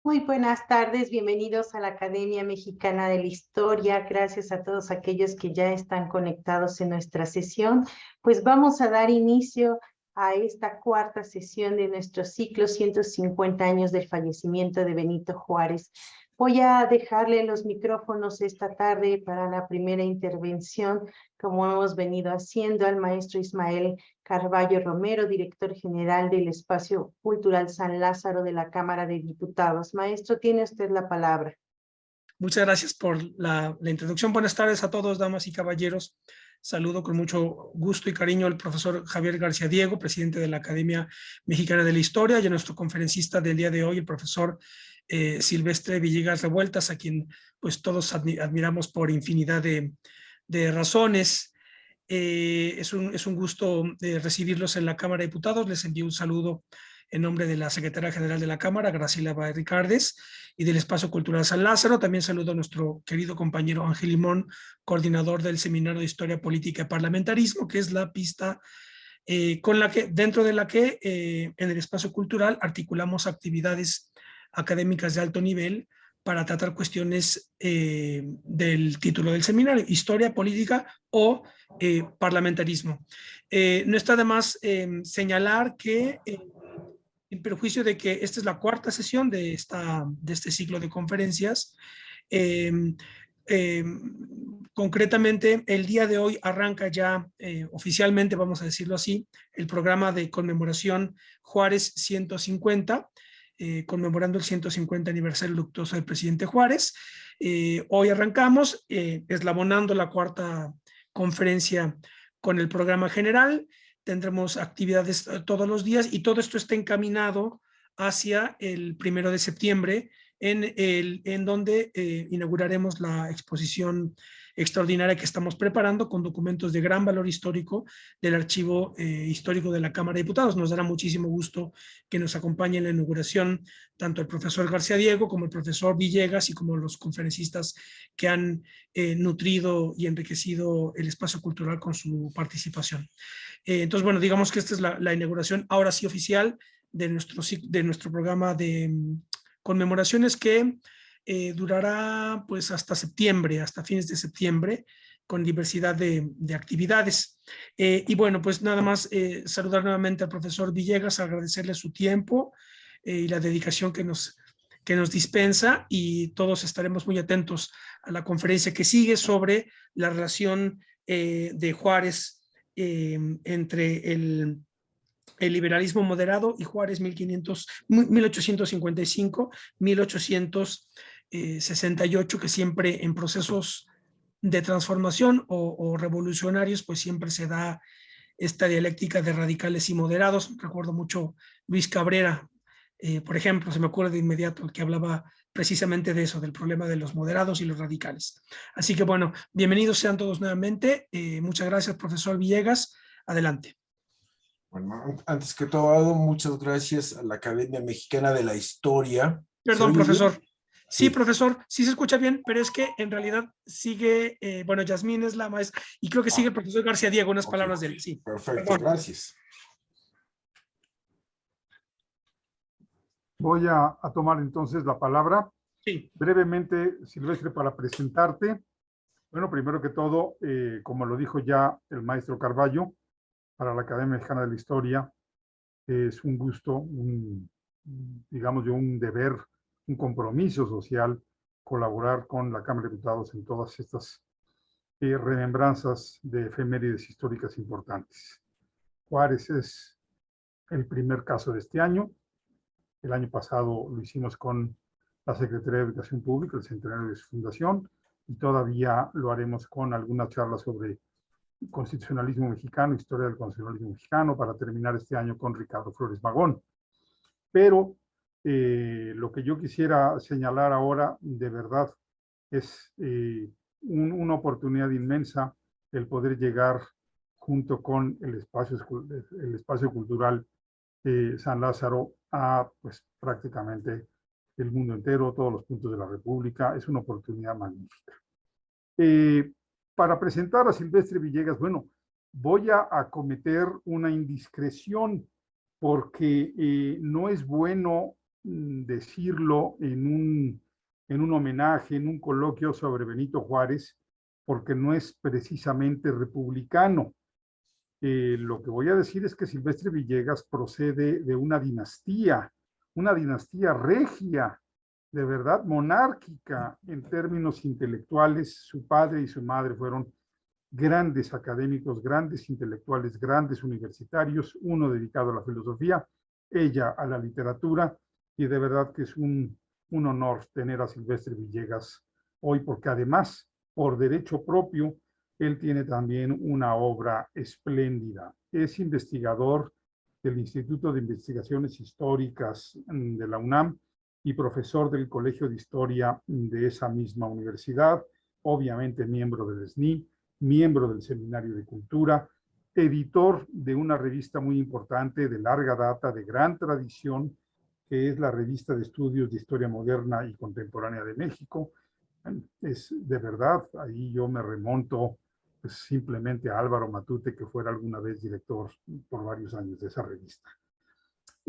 Muy buenas tardes, bienvenidos a la Academia Mexicana de la Historia. Gracias a todos aquellos que ya están conectados en nuestra sesión. Pues vamos a dar inicio a esta cuarta sesión de nuestro ciclo 150 años del fallecimiento de Benito Juárez. Voy a dejarle los micrófonos esta tarde para la primera intervención, como hemos venido haciendo, al maestro Ismael Carballo Romero, director general del Espacio Cultural San Lázaro de la Cámara de Diputados. Maestro, tiene usted la palabra. Muchas gracias por la introducción. Buenas tardes a todos, damas y caballeros. Saludo con mucho gusto y cariño al profesor Javier García Diego, presidente de la Academia Mexicana de la Historia, y a nuestro conferencista del día de hoy, el profesor Silvestre Villegas Revueltas, a quien pues todos admiramos por infinidad de razones. Es un gusto recibirlos en la Cámara de Diputados. Les envío un saludo en nombre de la secretaria general de la Cámara, Graciela Báez Ricardes, y del Espacio Cultural San Lázaro. También saludo a nuestro querido compañero Ángel Limón, coordinador del Seminario de Historia Política y Parlamentarismo, que es la pista dentro de la que en el espacio cultural articulamos actividades académicas de alto nivel para tratar cuestiones del título del seminario, historia, política o parlamentarismo. No está de más señalar que en perjuicio de que esta es la cuarta sesión de este ciclo de conferencias, eh, eh, concretamente, el día de hoy arranca ya oficialmente, vamos a decirlo así, el programa de conmemoración Juárez 150, conmemorando el 150 aniversario luctuoso del presidente Juárez. Hoy arrancamos, eslabonando la cuarta conferencia con el programa general. Tendremos actividades todos los días y todo esto está encaminado hacia el 1 de septiembre, en donde inauguraremos la exposición extraordinaria que estamos preparando con documentos de gran valor histórico del Archivo Histórico de la Cámara de Diputados. Nos dará muchísimo gusto que nos acompañe en la inauguración tanto el profesor García Diego como el profesor Villegas y como los conferencistas que han nutrido y enriquecido el espacio cultural con su participación. Entonces, bueno, digamos que esta es la inauguración ahora sí oficial de nuestro programa de conmemoraciones que durará pues hasta septiembre, hasta fines de septiembre, con diversidad de actividades. Y bueno, pues nada más saludar nuevamente al profesor Villegas, agradecerle su tiempo y la dedicación que nos dispensa, y todos estaremos muy atentos a la conferencia que sigue sobre la relación de Juárez entre el liberalismo moderado y Juárez 1855-1868, que siempre en procesos de transformación o revolucionarios, pues siempre se da esta dialéctica de radicales y moderados. Recuerdo mucho Luis Cabrera, por ejemplo, se me ocurre de inmediato, el que hablaba precisamente de eso, del problema de los moderados y los radicales. Así que bueno, bienvenidos sean todos nuevamente. Muchas gracias, profesor Villegas. Adelante. Bueno, antes que todo, muchas gracias a la Academia Mexicana de la Historia. Perdón, profesor. Bien? Sí, profesor, sí se escucha bien, pero es que en realidad sigue, bueno, Yasmín es la maestra, y creo que sigue el profesor García Diego, unas palabras de él. Sí. Perfecto, Perdón. gracias. Voy a tomar entonces la palabra. Sí. Brevemente, Silvestre, para presentarte. Bueno, primero que todo, como lo dijo ya el maestro Carballo, para la Academia Mexicana de la Historia, es un gusto, digamos yo, un deber, un compromiso social, colaborar con la Cámara de Diputados en todas estas remembranzas de efemérides históricas importantes. Juárez es el primer caso de este año. El año pasado lo hicimos con la Secretaría de Educación Pública, el centenario de su fundación, y todavía lo haremos con algunas charlas sobre constitucionalismo mexicano, historia del constitucionalismo mexicano, para terminar este año con Ricardo Flores Magón. Pero lo que yo quisiera señalar ahora, de verdad, es una oportunidad inmensa el poder llegar junto con el espacio cultural San Lázaro a pues prácticamente el mundo entero, todos los puntos de la República. Es una oportunidad magnífica. Para presentar a Silvestre Villegas, bueno, voy a cometer una indiscreción porque no es bueno decirlo en un homenaje, en un coloquio sobre Benito Juárez, porque no es precisamente republicano. Lo que voy a decir es que Silvestre Villegas procede de una dinastía regia, de verdad monárquica en términos intelectuales. Su padre y su madre fueron grandes académicos, grandes intelectuales, grandes universitarios, uno dedicado a la filosofía, ella a la literatura, y de verdad que es un honor tener a Silvestre Villegas hoy, porque además, por derecho propio, él tiene también una obra espléndida. Es investigador del Instituto de Investigaciones Históricas de la UNAM y profesor del Colegio de Historia de esa misma universidad, obviamente miembro del SNI, miembro del Seminario de Cultura, editor de una revista muy importante, de larga data, de gran tradición, que es la Revista de Estudios de Historia Moderna y Contemporánea de México. Es de verdad, ahí yo me remonto pues, simplemente a Álvaro Matute, que fuera alguna vez director por varios años de esa revista.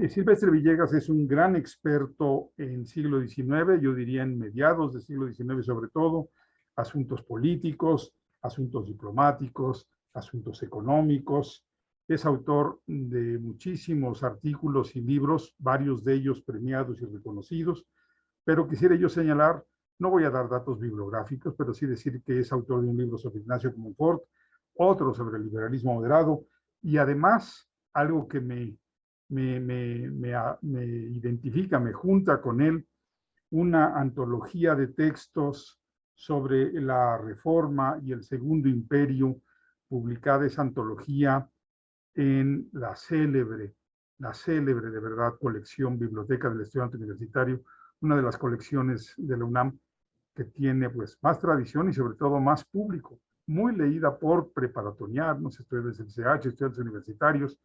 Silvestre Villegas es un gran experto en siglo XIX, yo diría en mediados del siglo XIX sobre todo, asuntos políticos, asuntos diplomáticos, asuntos económicos. Es autor de muchísimos artículos y libros, varios de ellos premiados y reconocidos, pero quisiera yo señalar, no voy a dar datos bibliográficos, pero sí decir que es autor de un libro sobre Ignacio Comonfort, otro sobre el liberalismo moderado, y además, algo que me identifica, me junta con él, una antología de textos sobre la Reforma y el Segundo Imperio, publicada esa antología en la célebre de verdad colección Biblioteca del Estudiante Universitario, una de las colecciones de la UNAM que tiene pues más tradición y sobre todo más público, muy leída por preparatorianos, estudiantes del CH, estudiantes universitarios,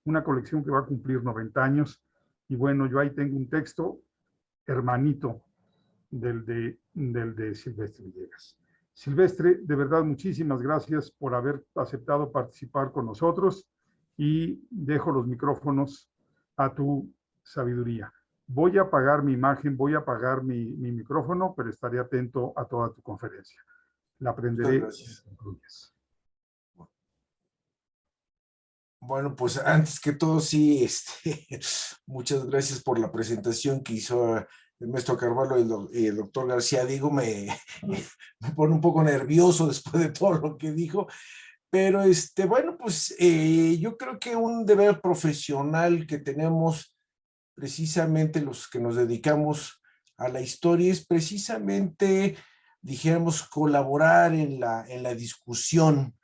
una colección que va a cumplir 90 años, y bueno, yo ahí tengo un texto hermanito del de Silvestre Villegas. Silvestre, de verdad, muchísimas gracias por haber aceptado participar con nosotros, y dejo los micrófonos a tu sabiduría. Voy a apagar mi imagen, voy a apagar mi micrófono, pero estaré atento a toda tu conferencia. La aprenderé. Muchas gracias. Bueno, pues antes que todo, sí, muchas gracias por la presentación que hizo el maestro Carvalho y el doctor García Diego. Me pone un poco nervioso después de todo lo que dijo, pero bueno, pues yo creo que un deber profesional que tenemos precisamente los que nos dedicamos a la historia es precisamente, dijéramos, colaborar en la discusión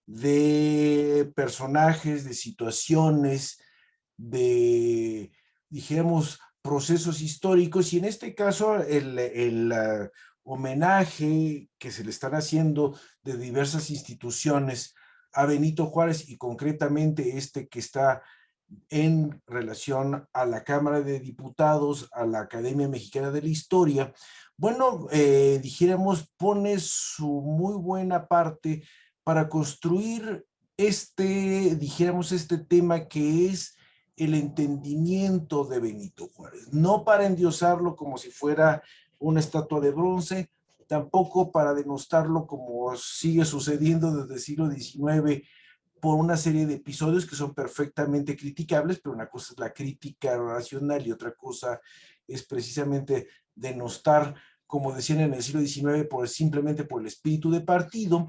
de personajes, de situaciones, de, dijéramos, procesos históricos, y en este caso el homenaje que se le están haciendo de diversas instituciones a Benito Juárez, y concretamente que está en relación a la Cámara de Diputados, a la Academia Mexicana de la Historia, bueno, dijéramos, pone su muy buena parte para construir dijéramos, este tema que es el entendimiento de Benito Juárez, no para endiosarlo como si fuera una estatua de bronce, tampoco para denostarlo como sigue sucediendo desde el siglo XIX por una serie de episodios que son perfectamente criticables, pero una cosa es la crítica racional y otra cosa es precisamente denostar, como decían en el siglo XIX, simplemente por el espíritu de partido.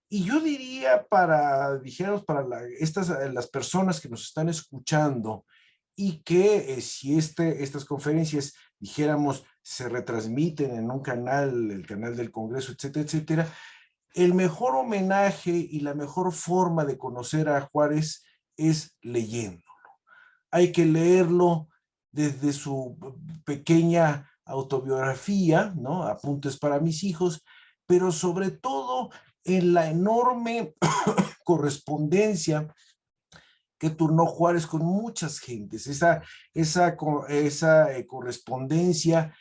Y yo diría dijéramos, para las personas que nos están escuchando, y que si estas conferencias, dijéramos, se retransmiten en un canal, el canal del Congreso, etcétera, etcétera, el mejor homenaje y la mejor forma de conocer a Juárez es leyéndolo. Hay que leerlo desde su pequeña autobiografía, ¿no? Apuntes para mis hijos, pero sobre todo en la enorme correspondencia que turnó Juárez con muchas gentes, esa correspondencia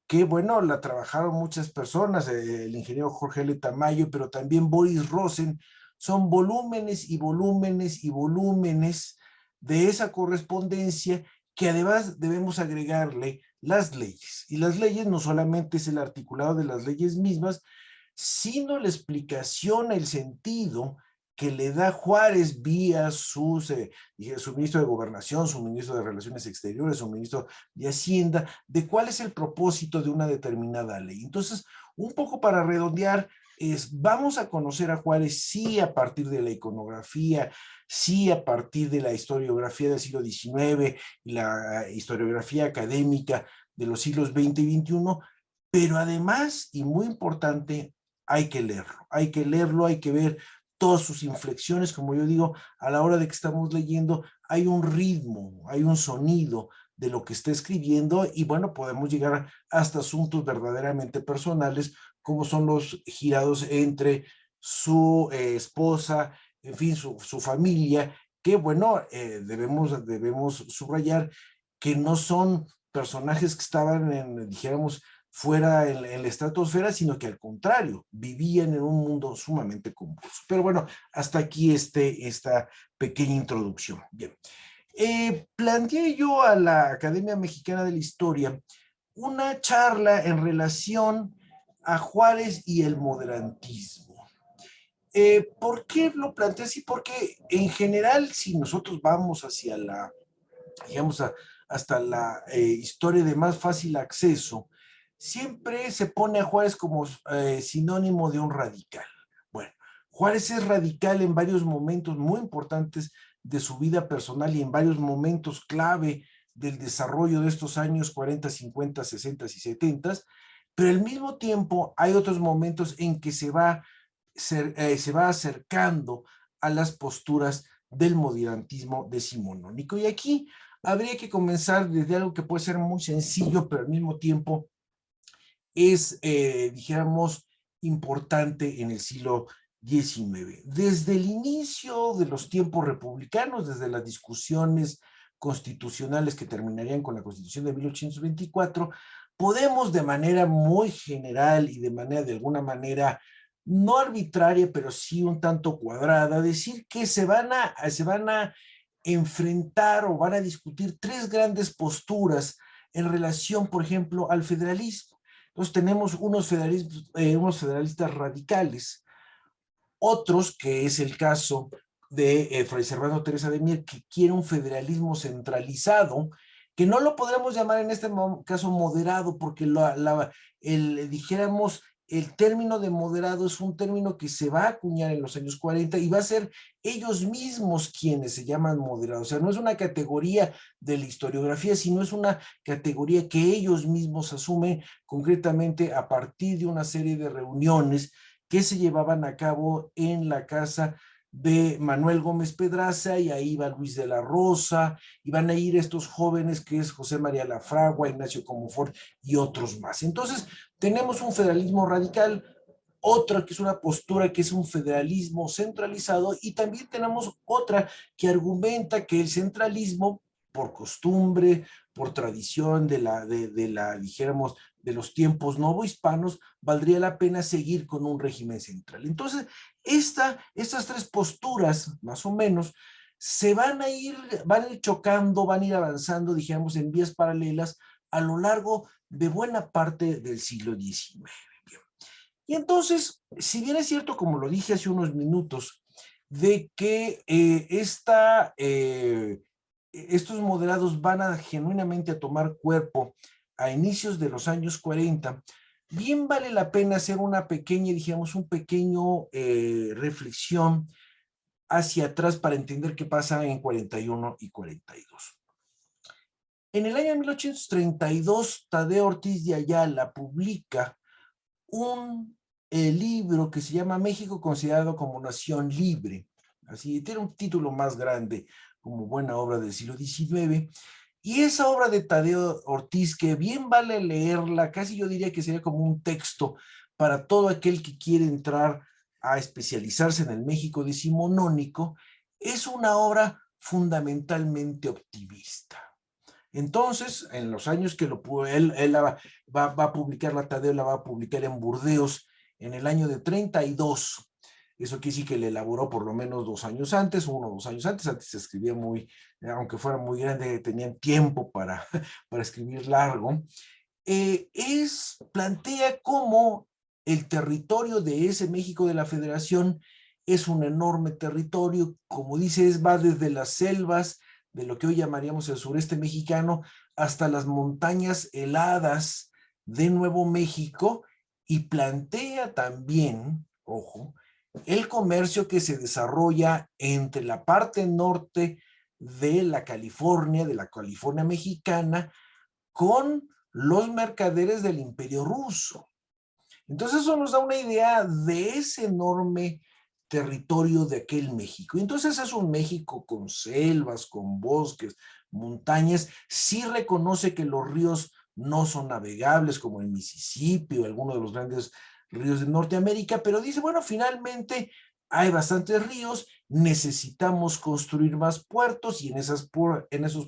que, bueno, la trabajaron muchas personas, el ingeniero Jorge L. Tamayo, pero también Boris Rosen. Son volúmenes y volúmenes y volúmenes de esa correspondencia que además debemos agregarle las leyes. Y las leyes no solamente es el articulado de las leyes mismas, sino la explicación, el sentido que le da Juárez vía su ministro de Gobernación, su ministro de Relaciones Exteriores, su ministro de Hacienda, de cuál es el propósito de una determinada ley. Entonces, un poco para redondear, vamos a conocer a Juárez sí a partir de la iconografía, sí a partir de la historiografía del siglo XIX y la historiografía académica de los siglos XX y XXI, pero además, y muy importante, hay que leerlo, hay que ver todas sus inflexiones, como yo digo, a la hora de que estamos leyendo, hay un ritmo, hay un sonido de lo que está escribiendo y bueno, podemos llegar hasta asuntos verdaderamente personales, como son los girados entre su esposa, en fin, su familia, que bueno, debemos subrayar que no son personajes que estaban dijéramos, fuera en la estratosfera, sino que al contrario, vivían en un mundo sumamente convulso. Pero bueno, hasta aquí esta pequeña introducción. Bien. Planteé yo a la Academia Mexicana de la Historia una charla en relación a Juárez y el moderantismo. ¿Por qué lo planteé así? Porque en general, si nosotros vamos hacia digamos, hasta la historia de más fácil acceso, siempre se pone a Juárez como sinónimo de un radical. Bueno, Juárez es radical en varios momentos muy importantes de su vida personal y en varios momentos clave del desarrollo de estos años 40, 50, 60 y 70, pero al mismo tiempo hay otros momentos en que se va acercando a las posturas del moderantismo decimonónico. Y aquí habría que comenzar desde algo que puede ser muy sencillo, pero al mismo tiempo es, dijéramos, importante en el siglo XIX. Desde el inicio de los tiempos republicanos, desde las discusiones constitucionales que terminarían con la Constitución de 1824, podemos de manera muy general y de alguna manera no arbitraria, pero sí un tanto cuadrada, decir que se van a enfrentar o van a discutir tres grandes posturas en relación, por ejemplo, al federalismo. Entonces tenemos unos federalistas radicales, otros, que es el caso de Fray Servando Teresa de Mier, que quiere un federalismo centralizado, que no lo podremos llamar en este caso moderado, porque dijéramos, el término de moderado es un término que se va a acuñar en los años 40 y va a ser ellos mismos quienes se llaman moderados. O sea, no es una categoría de la historiografía, sino es una categoría que ellos mismos asumen concretamente a partir de una serie de reuniones que se llevaban a cabo en la casa de Manuel Gómez Pedraza, y ahí va Luis de la Rosa, y van a ir estos jóvenes que es José María Lafragua, Ignacio Comonfort y otros más. Entonces, tenemos un federalismo radical, otra que es una postura que es un federalismo centralizado, y también tenemos otra que argumenta que el centralismo, por costumbre, por tradición dijéramos, de los tiempos novohispanos, valdría la pena seguir con un régimen central. Entonces, estas tres posturas, más o menos, van a ir chocando, van a ir avanzando, dijéramos, en vías paralelas a lo largo de buena parte del siglo XIX. Y entonces, si bien es cierto, como lo dije hace unos minutos, de que estos moderados van a genuinamente a tomar cuerpo a inicios de los años 40, bien vale la pena hacer una pequeña, digamos, un pequeño reflexión hacia atrás para entender qué pasa en 41 y 42. En el año 1832, Tadeo Ortiz de Ayala publica un libro que se llama México considerado como nación libre. Así, tiene un título más grande, como buena obra del siglo XIX. Y esa obra de Tadeo Ortiz, que bien vale leerla, casi yo diría que sería como un texto para todo aquel que quiere entrar a especializarse en el México decimonónico, es una obra fundamentalmente optimista. Entonces, en los años que él va a publicar, la Tadeo la va a publicar en Burdeos en el año de 32, Eso quiere decir que le elaboró por lo menos 2 años antes, 1 o 2 años antes. Antes se escribía muy, aunque fuera muy grande, tenían tiempo para escribir largo. Plantea cómo el territorio de ese México de la Federación es un enorme territorio, como dice, va desde las selvas de lo que hoy llamaríamos el sureste mexicano hasta las montañas heladas de Nuevo México, y plantea también, ojo, el comercio que se desarrolla entre la parte norte de la California mexicana, con los mercaderes del Imperio Ruso. Entonces eso nos da una idea de ese enorme territorio de aquel México. Y entonces es un México con selvas, con bosques, montañas. Sí reconoce que los ríos no son navegables como el Mississippi o alguno de los grandes ríos de Norteamérica, pero dice, bueno, finalmente hay bastantes ríos, necesitamos construir más puertos, y en esos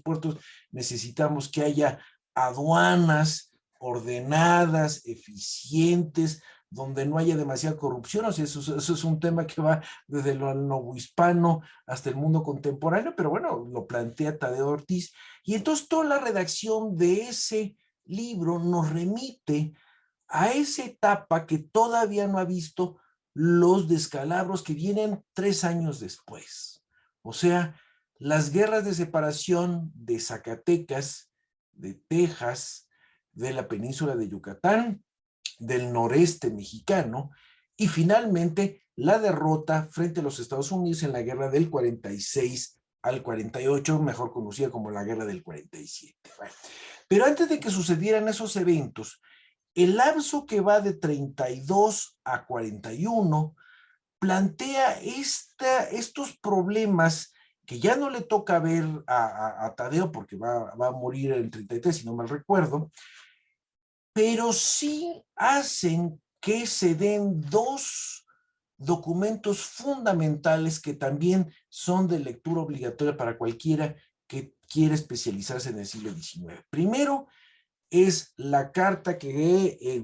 puertos necesitamos que haya aduanas ordenadas, eficientes, donde no haya demasiada corrupción. O sea, eso es un tema que va desde lo novohispano hasta el mundo contemporáneo, pero bueno, lo plantea Tadeo Ortiz. Y entonces toda la redacción de ese libro nos remite a esa etapa que todavía no ha visto los descalabros que vienen 3 años después. O sea, las guerras de separación de Zacatecas, de Texas, de la península de Yucatán, del noreste mexicano, y finalmente la derrota frente a los Estados Unidos en la guerra del 46 al 48, mejor conocida como la guerra del 47. Bueno, pero antes de que sucedieran esos eventos, el lapso que va de 32 a 41 plantea estos problemas que ya no le toca ver a Tadeo, porque va a morir en 33, si no mal recuerdo, pero sí hacen que se den 2 documentos fundamentales que también son de lectura obligatoria para cualquiera que quiera especializarse en el siglo XIX. Primero es la carta que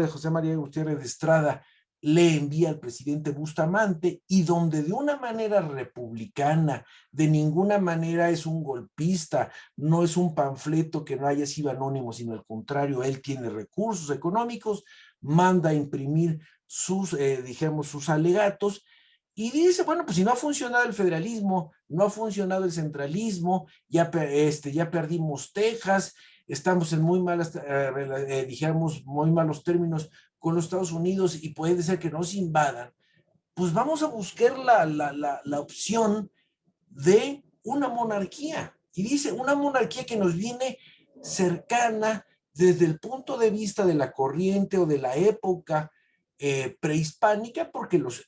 José María Gutiérrez de Estrada le envía al presidente Bustamante, y donde de una manera republicana, de ninguna manera es un golpista, no es un panfleto que no haya sido anónimo, sino al contrario, él tiene recursos económicos, manda a imprimir sus alegatos, y dice, bueno, pues si no ha funcionado el federalismo, no ha funcionado el centralismo, ya perdimos Texas, estamos en muy malas, muy malos términos con los Estados Unidos, y puede ser que nos invadan, pues vamos a buscar la opción de una monarquía. Y dice, una monarquía que nos viene cercana desde el punto de vista de la corriente o de la época prehispánica, porque los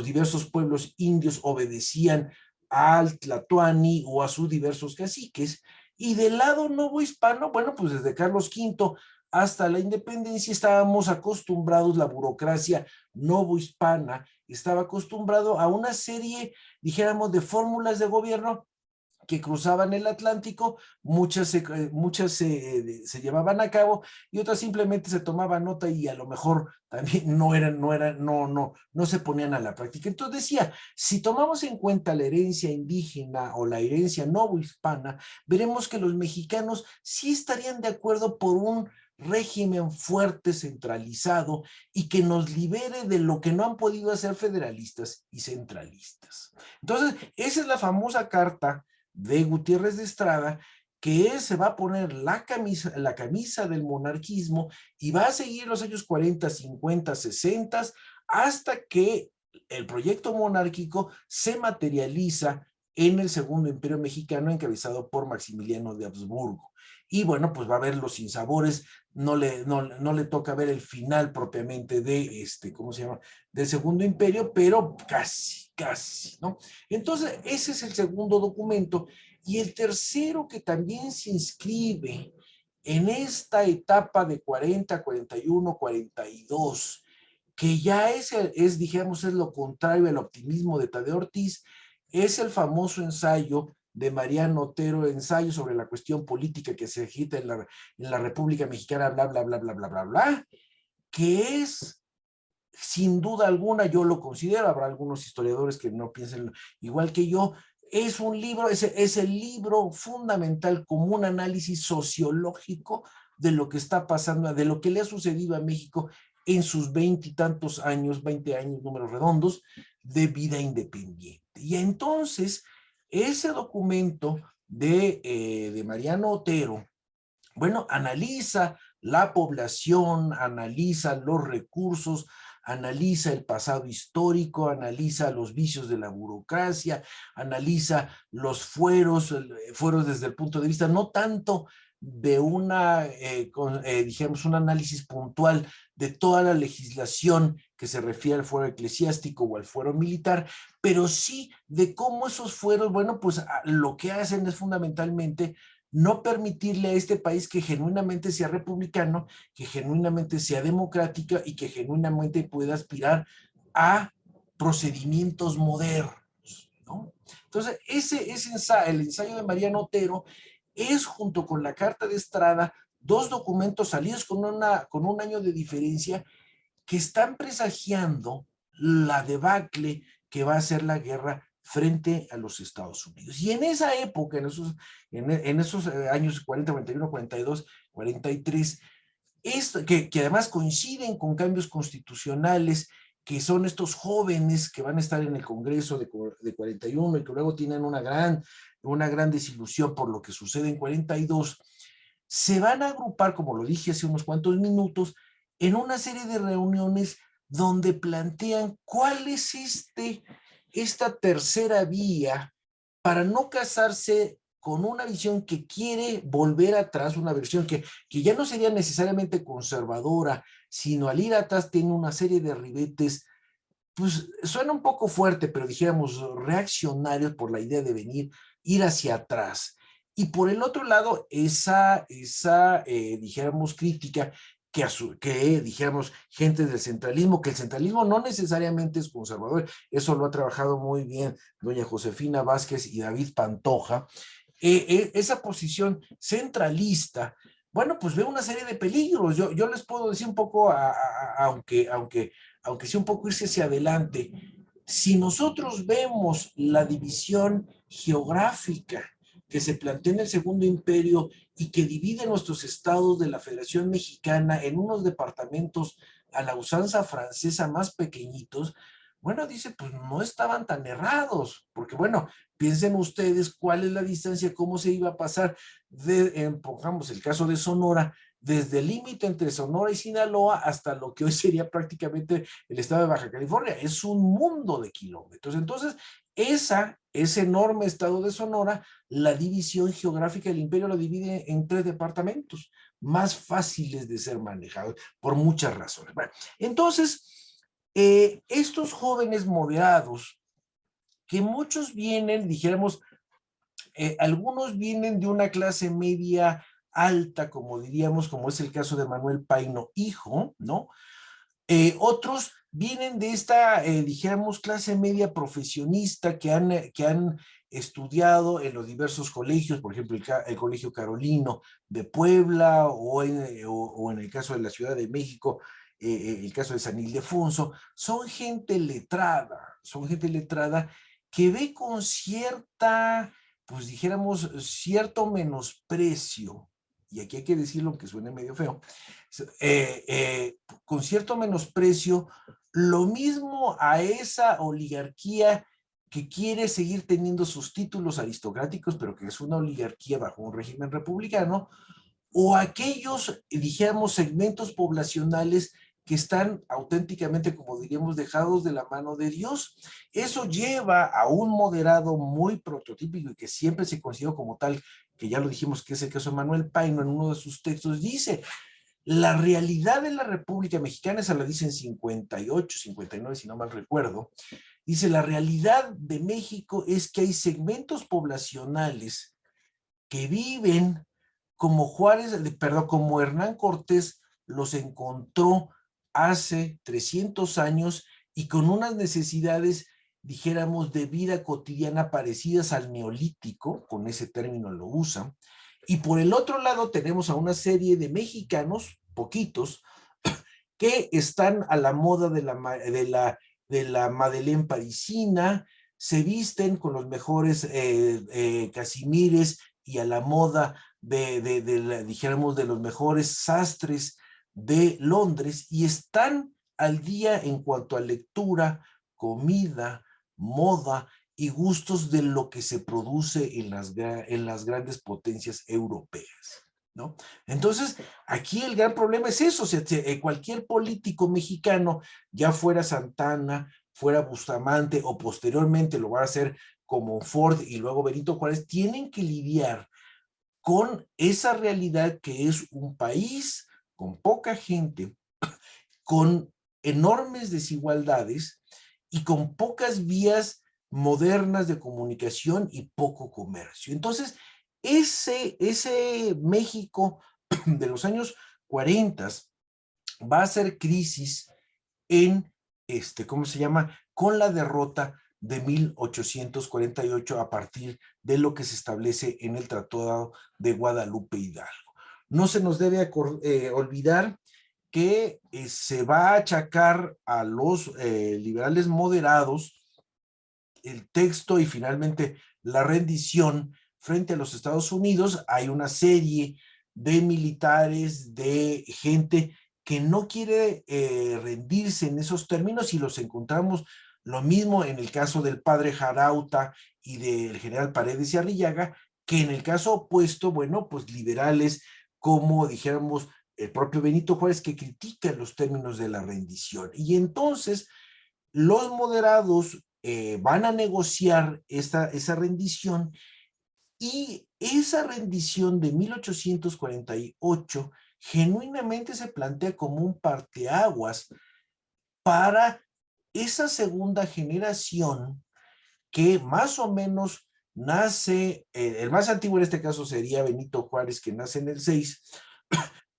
diversos pueblos indios obedecían al Tlatoani o a sus diversos caciques. Y del lado novohispano, bueno, pues desde Carlos V hasta la independencia estábamos acostumbrados, la burocracia novohispana estaba acostumbrado a una serie, de fórmulas de gobierno que cruzaban el Atlántico. Muchas se llevaban a cabo y otras simplemente se tomaban nota, y a lo mejor también no se ponían a la práctica. Entonces decía, si tomamos en cuenta la herencia indígena o la herencia novohispana, veremos que los mexicanos sí estarían de acuerdo por un régimen fuerte, centralizado, y que nos libere de lo que no han podido hacer federalistas y centralistas. Entonces, esa es la famosa carta de Gutiérrez de Estrada, que se va a poner la camisa del monarquismo, y va a seguir los años 40, 50, 60, hasta que el proyecto monárquico se materializa en el Segundo Imperio Mexicano, encabezado por Maximiliano de Habsburgo. Y bueno, pues va a haber los sinsabores, no le toca ver el final propiamente de del Segundo Imperio, pero casi, ¿no? Entonces, ese es el segundo documento. Y el tercero, que también se inscribe en esta etapa de 40, 41, 42, que ya es lo contrario al optimismo de Tadeo Ortiz, es el famoso ensayo de Mariano Otero, ensayo sobre la cuestión política que se agita en la República Mexicana, bla, bla, bla, bla, bla, bla, bla, que sin duda alguna yo lo considero, habrá algunos historiadores que no piensen igual que yo, es un libro, es el libro fundamental como un análisis sociológico de lo que está pasando, de lo que le ha sucedido a México en sus 20 y tantos años, 20 años, números redondos, de vida independiente. Y entonces, ese documento de Mariano Otero, bueno, analiza la población, analiza los recursos, analiza el pasado histórico, analiza los vicios de la burocracia, analiza los fueros desde el punto de vista no tanto de una, dijéramos, un análisis puntual de toda la legislación que se refiere al fuero eclesiástico o al fuero militar, pero sí de cómo esos fueros, bueno, pues lo que hacen es fundamentalmente no permitirle a este país que genuinamente sea republicano, que genuinamente sea democrática y que genuinamente pueda aspirar a procedimientos modernos, ¿no? Entonces, el ensayo de Mariano Otero es, junto con la Carta de Estrada, dos documentos salidos con un año de diferencia que están presagiando la debacle que va a ser la guerra frente a los Estados Unidos. Y en esa época, en esos años 40, 41, 42, 43, que además coinciden con cambios constitucionales, que son estos jóvenes que van a estar en el Congreso de 41 y que luego tienen una gran desilusión por lo que sucede en 42, se van a agrupar, como lo dije hace unos cuantos minutos, en una serie de reuniones donde plantean cuál es esta tercera vía para no casarse con una visión que quiere volver atrás, una versión que ya no sería necesariamente conservadora, sino al ir atrás tiene una serie de ribetes, pues suena un poco fuerte, pero dijéramos reaccionarios por la idea de ir hacia atrás. Y por el otro lado, dijéramos, crítica que dijéramos, gente del centralismo, que el centralismo no necesariamente es conservador, eso lo ha trabajado muy bien doña Josefina Vázquez y David Pantoja, esa posición centralista, bueno, pues ve una serie de peligros. Yo les puedo decir un poco, aunque sea un poco irse hacia adelante, si nosotros vemos la división geográfica que se plantea en el Segundo Imperio y que divide nuestros estados de la Federación Mexicana en unos departamentos a la usanza francesa más pequeñitos, bueno, dice, pues no estaban tan errados, porque bueno, piensen ustedes cuál es la distancia, cómo se iba a pasar, pongamos el caso de Sonora, desde el límite entre Sonora y Sinaloa hasta lo que hoy sería prácticamente el estado de Baja California. Es un mundo de kilómetros. Entonces, ese enorme estado de Sonora, la división geográfica del imperio lo divide en 3 departamentos, más fáciles de ser manejados, por muchas razones. Bueno, entonces, estos jóvenes moderados, que muchos vienen, dijéramos, algunos vienen de una clase media alta, como diríamos, como es el caso de Manuel Paino hijo, ¿no? Otros vienen de esta, dijéramos, clase media profesionista que han estudiado en los diversos colegios, por ejemplo, el Colegio Carolino de Puebla o en el caso de la Ciudad de México, el caso de San Ildefonso. Son gente letrada que ve con cierta, pues dijéramos, cierto menosprecio, y aquí hay que decirlo aunque suene medio feo, con cierto menosprecio, lo mismo a esa oligarquía que quiere seguir teniendo sus títulos aristocráticos, pero que es una oligarquía bajo un régimen republicano, o aquellos, dijéramos, segmentos poblacionales que están auténticamente, como diríamos, dejados de la mano de Dios. Eso lleva a un moderado muy prototípico y que siempre se consideró como tal, que ya lo dijimos que es el caso de Manuel Paino, en uno de sus textos dice: la realidad de la República Mexicana, esa la dice en 58, 59, si no mal recuerdo, dice: la realidad de México es que hay segmentos poblacionales que viven como como Hernán Cortés los encontró hace 300 años y con unas necesidades, dijéramos, de vida cotidiana parecidas al neolítico, con ese término lo usan. Y por el otro lado tenemos a una serie de mexicanos, poquitos, que están a la moda de la Madeleine parisina, se visten con los mejores casimires y a la moda dijéramos, de los mejores sastres de Londres, y están al día en cuanto a lectura, comida, moda y gustos de lo que se produce en las grandes potencias europeas, ¿no? Entonces, aquí el gran problema es eso, o sea, cualquier político mexicano, ya fuera Santana, fuera Bustamante, o posteriormente lo va a hacer como Ford y luego Benito Juárez, tienen que lidiar con esa realidad que es un país con poca gente, con enormes desigualdades y con pocas vías modernas de comunicación y poco comercio. Entonces, ese México de los años 40 va a ser crisis en, ¿cómo se llama? Con la derrota de 1848 a partir de lo que se establece en el Tratado de Guadalupe Hidalgo. No se nos debe olvidar que se va a achacar a los liberales moderados el texto y finalmente la rendición frente a los Estados Unidos. Hay una serie de militares, de gente que no quiere rendirse en esos términos, y los encontramos lo mismo en el caso del padre Jarauta y del general Paredes y Arrillaga, que en el caso opuesto, bueno, pues liberales como dijéramos el propio Benito Juárez, que critican los términos de la rendición. Y entonces los moderados van a negociar esa rendición, y esa rendición de 1848 genuinamente se plantea como un parteaguas para esa segunda generación que más o menos nace, el más antiguo en este caso sería Benito Juárez, que nace en el 6,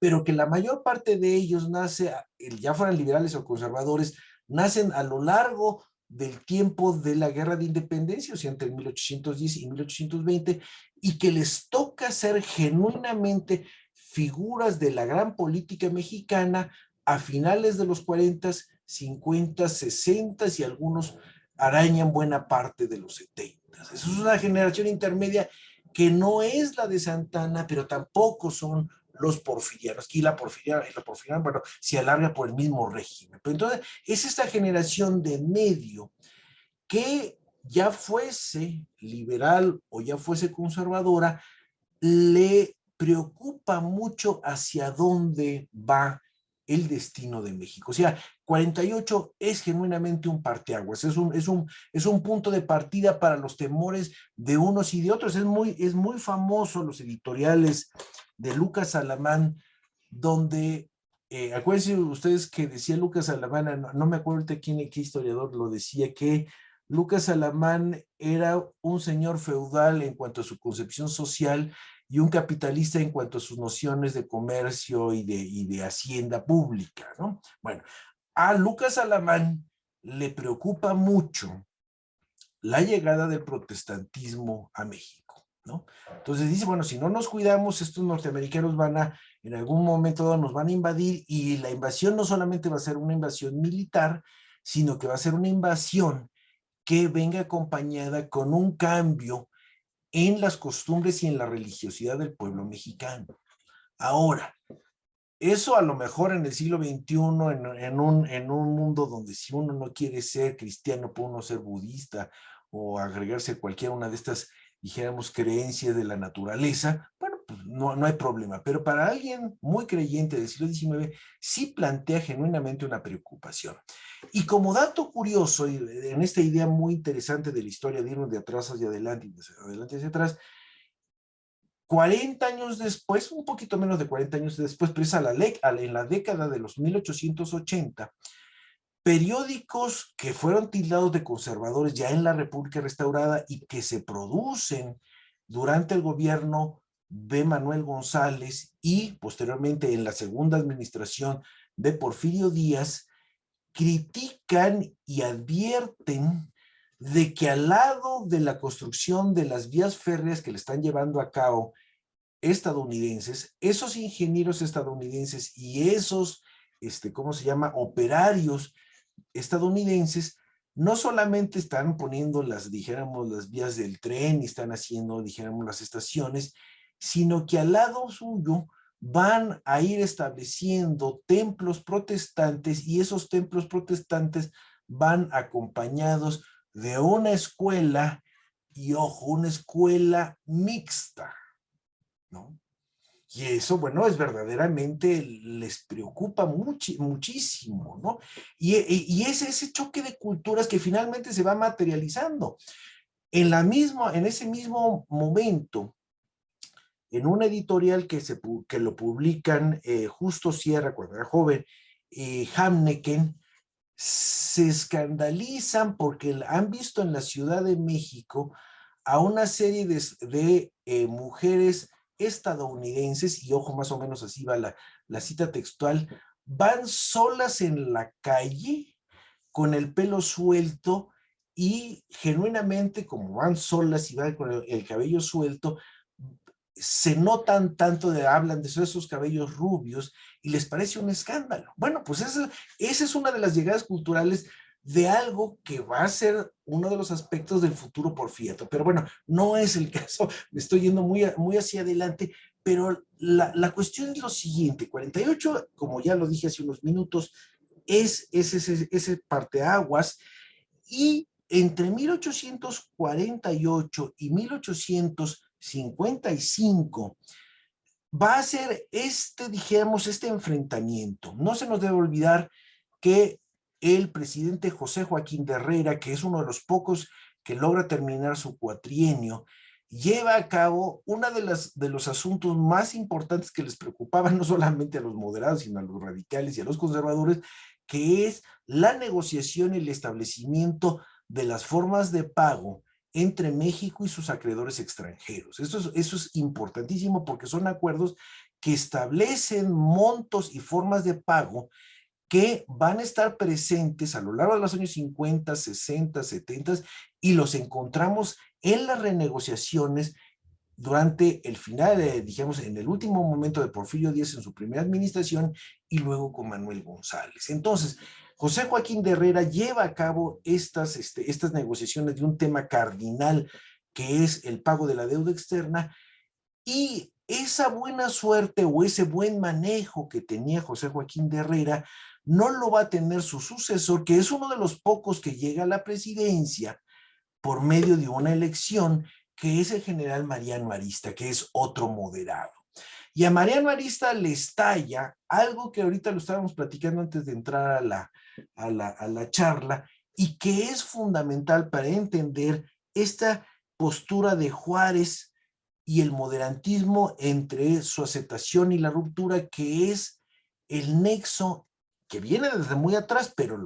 pero que la mayor parte de ellos nace, ya fueran liberales o conservadores, nacen a lo largo del tiempo de la Guerra de Independencia, o sea, entre 1810 y 1820, y que les toca ser genuinamente figuras de la gran política mexicana a finales de los 40, 50, 60, y algunos arañan buena parte de los 70. Esa es una generación intermedia que no es la de Santana, pero tampoco son los porfirianos. Aquí la porfiriana, bueno, se alarga por el mismo régimen. Pero entonces, es esta generación de medio que ya fuese liberal o ya fuese conservadora, le preocupa mucho hacia dónde va el destino de México. O sea, 48 es genuinamente un parteaguas, es un punto de partida para los temores de unos y de otros. Es muy famoso los editoriales de Lucas Alamán, donde, acuérdense ustedes que decía Lucas Alamán, no me acuerdo de qué historiador lo decía, que Lucas Alamán era un señor feudal en cuanto a su concepción social y un capitalista en cuanto a sus nociones de comercio y de hacienda pública, ¿no? Bueno, a Lucas Alamán le preocupa mucho la llegada del protestantismo a México, ¿no? Entonces dice, bueno, si no nos cuidamos, estos norteamericanos en algún momento nos van a invadir, y la invasión no solamente va a ser una invasión militar, sino que va a ser una invasión que venga acompañada con un cambio en las costumbres y en la religiosidad del pueblo mexicano. Ahora, eso a lo mejor en el siglo XXI, en un mundo donde si uno no quiere ser cristiano, puede uno ser budista o agregarse a cualquiera una de estas, dijéramos, creencias de la naturaleza, bueno, pues no hay problema. Pero para alguien muy creyente del siglo XIX, sí plantea genuinamente una preocupación. Y como dato curioso, en esta idea muy interesante de la historia, de irnos de atrás hacia adelante y de adelante hacia atrás, 40 años después, un poquito menos de 40 años después, pero es en la década de los 1880, periódicos que fueron tildados de conservadores ya en la República Restaurada y que se producen durante el gobierno de Manuel González y posteriormente en la segunda administración de Porfirio Díaz, critican y advierten de que al lado de la construcción de las vías férreas que le están llevando a cabo estadounidenses, esos ingenieros estadounidenses y esos ¿cómo se llama?, operarios estadounidenses, no solamente están poniendo dijéramos, las vías del tren y están haciendo, dijéramos, las estaciones, sino que al lado suyo van a ir estableciendo templos protestantes, y esos templos protestantes van acompañados de una escuela, y ojo, una escuela mixta, ¿no? Y eso, bueno, es verdaderamente, les preocupa muchísimo, ¿no? Y es ese choque de culturas que finalmente se va materializando. En ese mismo momento, en una editorial que lo publican Justo Sierra, cuando era joven, Hamneken, se escandalizan porque han visto en la Ciudad de México a una serie de mujeres estadounidenses, y ojo, más o menos así va la cita textual, van solas en la calle con el pelo suelto, y genuinamente, como van solas y van con el cabello suelto, se notan tanto, hablan de esos cabellos rubios, y les parece un escándalo. Bueno, pues esa es una de las llegadas culturales de algo que va a ser uno de los aspectos del futuro porfiriato. Pero bueno, no es el caso, me estoy yendo muy hacia adelante, pero la cuestión es lo siguiente: 48, como ya lo dije hace unos minutos, es ese parteaguas, y entre 1848 y 1855 va a ser dijéramos, este enfrentamiento. No se nos debe olvidar que el presidente José Joaquín de Herrera, que es uno de los pocos que logra terminar su cuatrienio, lleva a cabo uno de los asuntos más importantes que les preocupaban no solamente a los moderados, sino a los radicales y a los conservadores, que es la negociación y el establecimiento de las formas de pago entre México y sus acreedores extranjeros. Eso es importantísimo, porque son acuerdos que establecen montos y formas de pago que van a estar presentes a lo largo de los años 50, 60, 70, y los encontramos en las renegociaciones durante el final, digamos, en el último momento de Porfirio Díaz en su primera administración, y luego con Manuel González. Entonces, José Joaquín de Herrera lleva a cabo estas negociaciones de un tema cardinal, que es el pago de la deuda externa, y esa buena suerte o ese buen manejo que tenía José Joaquín de Herrera no lo va a tener su sucesor, que es uno de los pocos que llega a la presidencia por medio de una elección, que es el general Mariano Arista, que es otro moderado. Y a Mariano Arista le estalla algo que ahorita lo estábamos platicando antes de entrar a la charla, y que es fundamental para entender esta postura de Juárez y el moderantismo entre su aceptación y la ruptura, que es el nexo que viene desde muy atrás, pero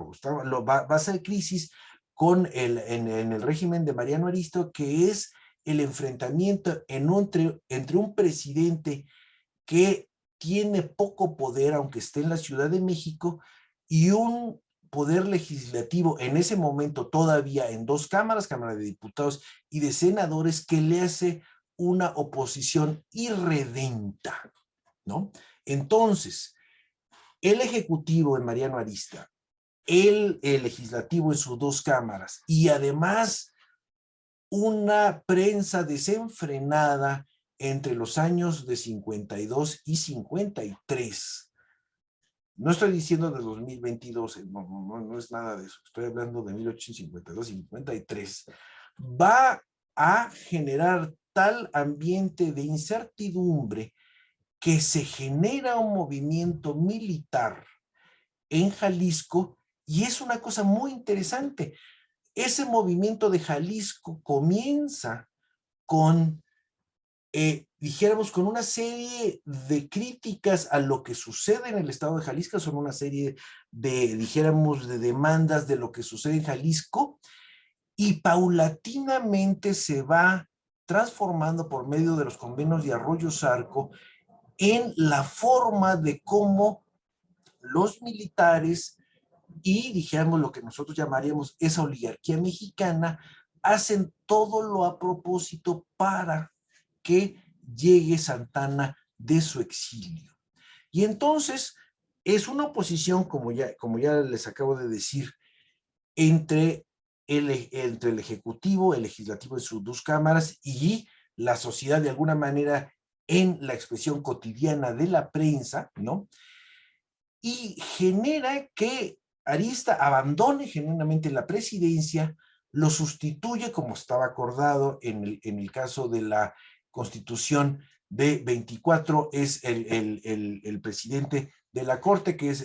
va a ser crisis en el régimen de Mariano Arista, que es el enfrentamiento entre un presidente que tiene poco poder, aunque esté en la Ciudad de México, y un poder legislativo en ese momento todavía en dos cámaras, Cámara de Diputados y de Senadores, que le hace una oposición irredenta, ¿no? Entonces, el Ejecutivo en Mariano Arista, el Legislativo en sus dos cámaras, y además una prensa desenfrenada entre los años de 52 y 53. No estoy diciendo de 2022, no es nada de eso, estoy hablando de 1852 y 53. Va a generar tal ambiente de incertidumbre que se genera un movimiento militar en Jalisco, y es una cosa muy interesante. Ese movimiento de Jalisco comienza con, dijéramos, con una serie de críticas a lo que sucede en el estado de Jalisco. Son una serie dijéramos, de demandas de lo que sucede en Jalisco, y paulatinamente se va transformando por medio de los convenios de Arroyo Zarco en la forma de cómo los militares y, dijéramos, lo que nosotros llamaríamos esa oligarquía mexicana, hacen todo lo a propósito para que llegue Santa Anna de su exilio. Y entonces es una oposición, como ya les acabo de decir, entre el Ejecutivo, el Legislativo en sus dos cámaras y la sociedad de alguna manera en la expresión cotidiana de la prensa, ¿no? Y genera que Arista abandone genuinamente la presidencia, lo sustituye como estaba acordado en el caso de la Constitución de 24, es el presidente de la Corte, que es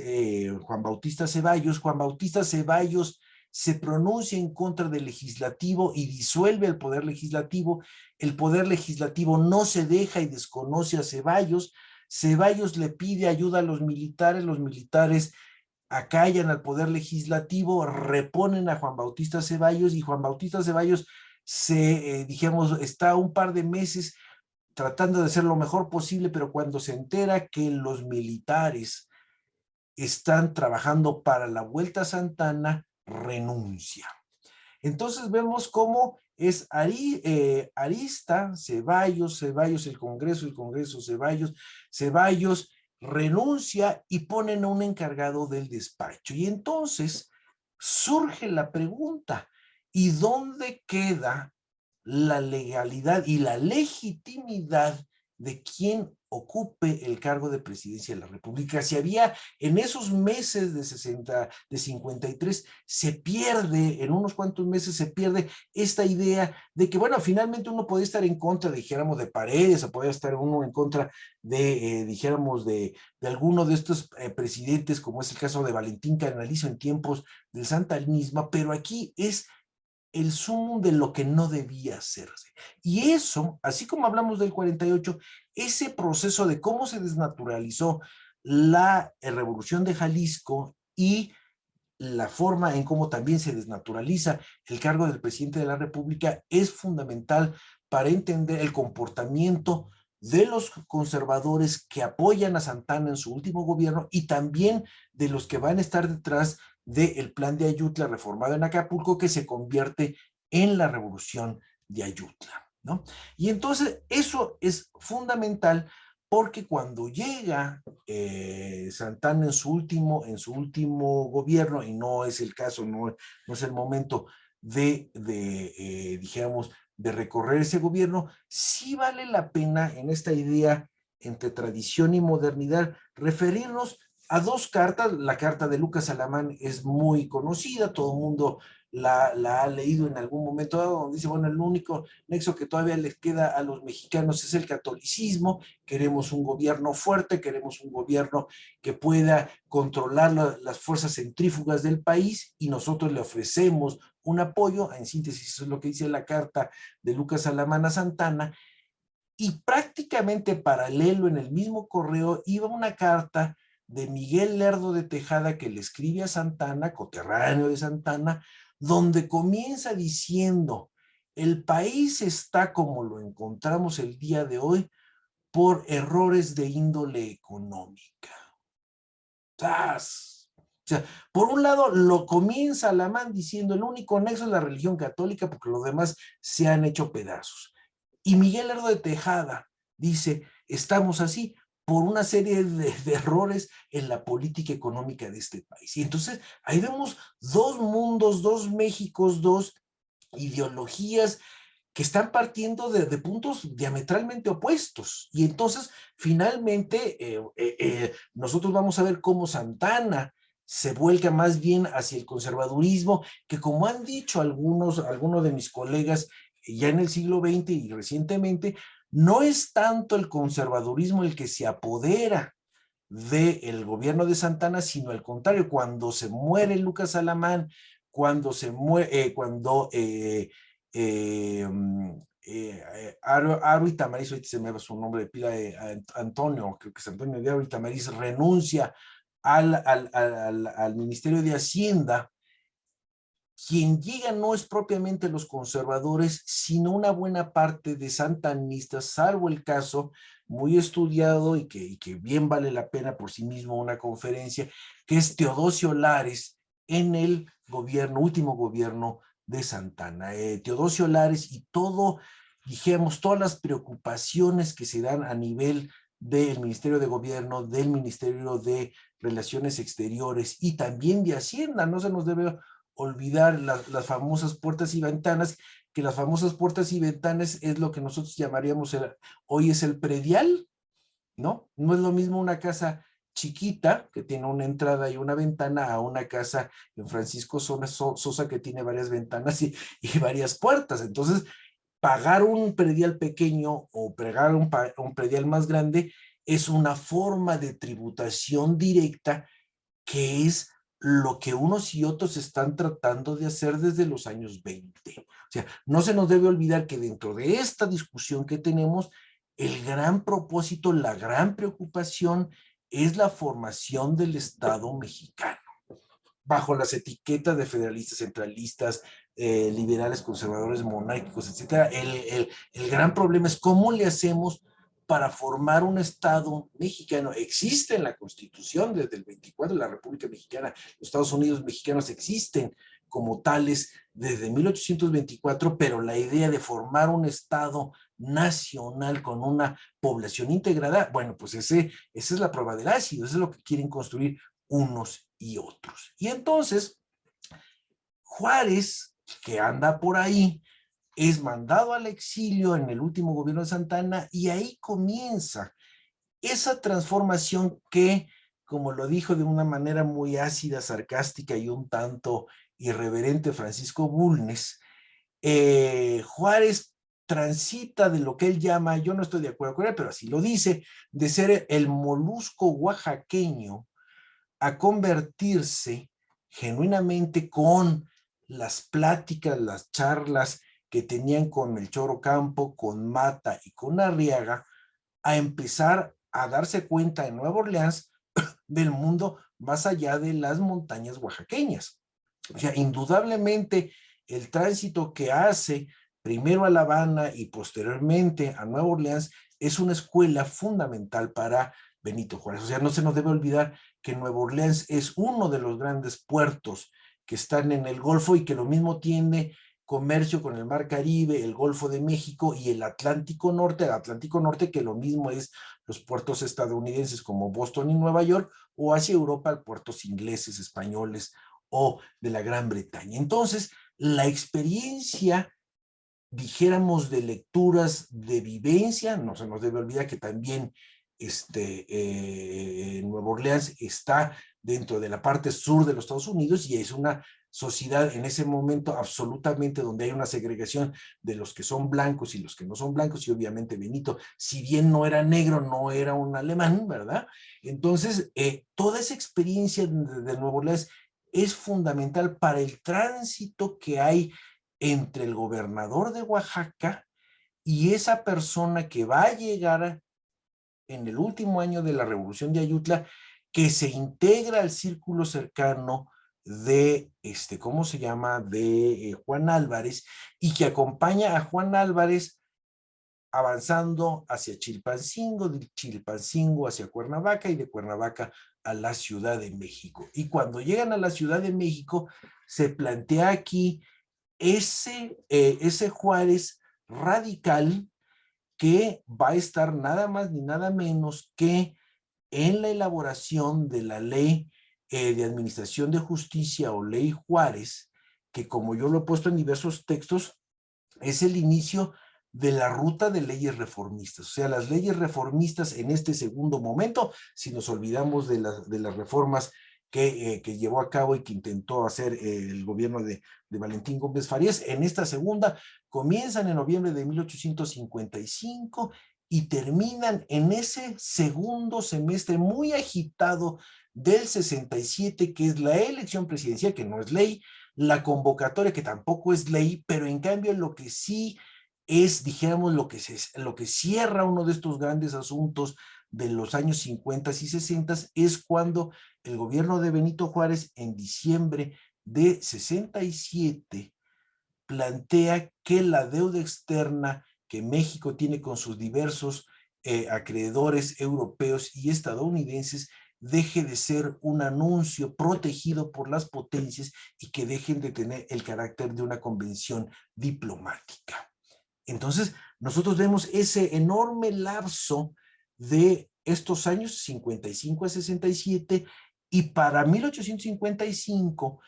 Juan Bautista Ceballos. Juan Bautista Ceballos se pronuncia en contra del legislativo y disuelve el poder legislativo. El poder legislativo no se deja y desconoce a Ceballos. Ceballos le pide ayuda a los militares acallan al poder legislativo, reponen a Juan Bautista Ceballos y Juan Bautista Ceballos digamos, está un par de meses tratando de hacer lo mejor posible, pero cuando se entera que los militares están trabajando para la Vuelta a Santa Anna, renuncia. Entonces vemos cómo es Arista, Ceballos, el Congreso, Ceballos renuncia y ponen a un encargado del despacho. Y entonces surge la pregunta, ¿y dónde queda la legalidad y la legitimidad de quien ocupe el cargo de presidencia de la República? Si había en esos meses de 53, se pierde, en unos cuantos meses se pierde esta idea de que, bueno, finalmente uno podía estar en contra, dijéramos, de Paredes, o podía estar uno en contra de, dijéramos, de alguno de estos presidentes, como es el caso de Valentín Canalizo en tiempos del santanismo, pero aquí es el sumo de lo que no debía hacerse. Y eso, así como hablamos del 48, ese proceso de cómo se desnaturalizó la Revolución de Jalisco y la forma en cómo también se desnaturaliza el cargo del presidente de la República es fundamental para entender el comportamiento de los conservadores que apoyan a Santana en su último gobierno y también de los que van a estar detrás del plan de Ayutla reformado en Acapulco, que se convierte en la revolución de Ayutla, ¿no? Y entonces eso es fundamental porque cuando llega Santana en su último gobierno, y no es el caso, no es el momento dijéramos, de recorrer ese gobierno, sí vale la pena en esta idea entre tradición y modernidad referirnos a dos cartas. La carta de Lucas Alamán es muy conocida, todo el mundo la ha leído en algún momento, donde dice, bueno, el único nexo que todavía les queda a los mexicanos es el catolicismo, queremos un gobierno fuerte, queremos un gobierno que pueda controlar las fuerzas centrífugas del país y nosotros le ofrecemos un apoyo. En síntesis, eso es lo que dice la carta de Lucas Alamán a Santana. Y prácticamente paralelo en el mismo correo iba una carta de Miguel Lerdo de Tejada que le escribe a Santana, coterráneo de Santana, donde comienza diciendo: el país está como lo encontramos el día de hoy por errores de índole económica. ¡Zas! O sea, por un lado lo comienza Alamán diciendo el único nexo es la religión católica porque los demás se han hecho pedazos. Y Miguel Lerdo de Tejada dice, estamos así por una serie de errores en la política económica de este país. Y entonces ahí vemos dos mundos, dos Méxicos, dos ideologías que están partiendo de puntos diametralmente opuestos. Y entonces, finalmente, nosotros vamos a ver cómo Santana se vuelca más bien hacia el conservadurismo, que como han dicho algunos de mis colegas ya en el siglo XX y recientemente, no es tanto el conservadurismo el que se apodera del gobierno de Santana, sino al contrario, cuando se muere Lucas Alamán, cuando Aro y Tamariz, ahorita se me va su nombre de pila, Antonio, creo que es Antonio de Aro y Tamariz, renuncia al Ministerio de Hacienda. Quien llega no es propiamente los conservadores, sino una buena parte de santanistas, salvo el caso muy estudiado y que bien vale la pena por sí mismo una conferencia, que es Teodosio Lares en el último gobierno de Santana. Teodosio Lares y dijéramos, todas las preocupaciones que se dan a nivel del Ministerio de Gobierno, del Ministerio de Relaciones Exteriores y también de Hacienda. No se nos debe olvidar las famosas puertas y ventanas, que las famosas puertas y ventanas es lo que nosotros llamaríamos hoy es el predial, ¿no? No es lo mismo una casa chiquita que tiene una entrada y una ventana a una casa en Francisco Sosa que tiene varias ventanas y varias puertas. Entonces, pagar un predial pequeño o pagar un predial más grande es una forma de tributación directa que es lo que unos y otros están tratando de hacer desde los años 20. O sea, no se nos debe olvidar que dentro de esta discusión que tenemos, el gran propósito, la gran preocupación es la formación del Estado mexicano, bajo las etiquetas de federalistas, centralistas, liberales, conservadores, monárquicos, etc. El gran problema es cómo le hacemos para formar un Estado mexicano. Existe en la Constitución desde el 24 de la República Mexicana, los Estados Unidos mexicanos existen como tales desde 1824, pero la idea de formar un Estado nacional con una población integrada, bueno, pues esa es la prueba del ácido, eso es lo que quieren construir unos y otros. Y entonces, Juárez, que anda por ahí, es mandado al exilio en el último gobierno de Santa Anna y ahí comienza esa transformación que, como lo dijo de una manera muy ácida, sarcástica y un tanto irreverente Francisco Bulnes, Juárez transita de lo que él llama, yo no estoy de acuerdo con él, pero así lo dice, de ser el molusco oaxaqueño a convertirse genuinamente con las pláticas, las charlas que tenían con Melchor Ocampo, con Mata y con Arriaga, a empezar a darse cuenta en Nueva Orleans del mundo más allá de las montañas oaxaqueñas. O sea, indudablemente el tránsito que hace primero a La Habana y posteriormente a Nueva Orleans es una escuela fundamental para Benito Juárez. O sea, no se nos debe olvidar que Nueva Orleans es uno de los grandes puertos que están en el Golfo y que lo mismo tiene comercio con el Mar Caribe, el Golfo de México y el Atlántico Norte, que lo mismo es los puertos estadounidenses como Boston y Nueva York, o hacia Europa, puertos ingleses, españoles o de la Gran Bretaña. Entonces, la experiencia, dijéramos, de lecturas de vivencia, no se nos debe olvidar que también Nueva Orleans está dentro de la parte sur de los Estados Unidos y es una sociedad en ese momento absolutamente donde hay una segregación de los que son blancos y los que no son blancos, y obviamente Benito, si bien no era negro, no era un alemán, ¿verdad? Entonces, toda esa experiencia de Nueva Orleans es fundamental para el tránsito que hay entre el gobernador de Oaxaca y esa persona que va a llegar en el último año de la Revolución de Ayutla, que se integra al círculo cercano de, ¿cómo se llama?, de Juan Álvarez, y que acompaña a Juan Álvarez avanzando hacia Chilpancingo, de Chilpancingo hacia Cuernavaca y de Cuernavaca a la Ciudad de México. Y cuando llegan a la Ciudad de México, se plantea aquí ese Juárez radical que va a estar nada más ni nada menos que en la elaboración de la ley de administración de justicia o ley Juárez, que como yo lo he puesto en diversos textos, es el inicio de la ruta de leyes reformistas. O sea, las leyes reformistas en este segundo momento, si nos olvidamos de las reformas que llevó a cabo y que intentó hacer el gobierno de Valentín Gómez Farías, en esta segunda comienzan en noviembre de 1855 y terminan en ese segundo semestre muy agitado del 67, que es la elección presidencial, que no es ley, la convocatoria, que tampoco es ley, pero en cambio lo que sí es, dijéramos, lo que cierra uno de estos grandes asuntos de los años 50 y 60 es cuando el gobierno de Benito Juárez en diciembre de 67 plantea que la deuda externa que México tiene con sus diversos acreedores europeos y estadounidenses deje de ser un anuncio protegido por las potencias y que dejen de tener el carácter de una convención diplomática. Entonces, nosotros vemos ese enorme lapso de estos años 55 a 67 Y para 1855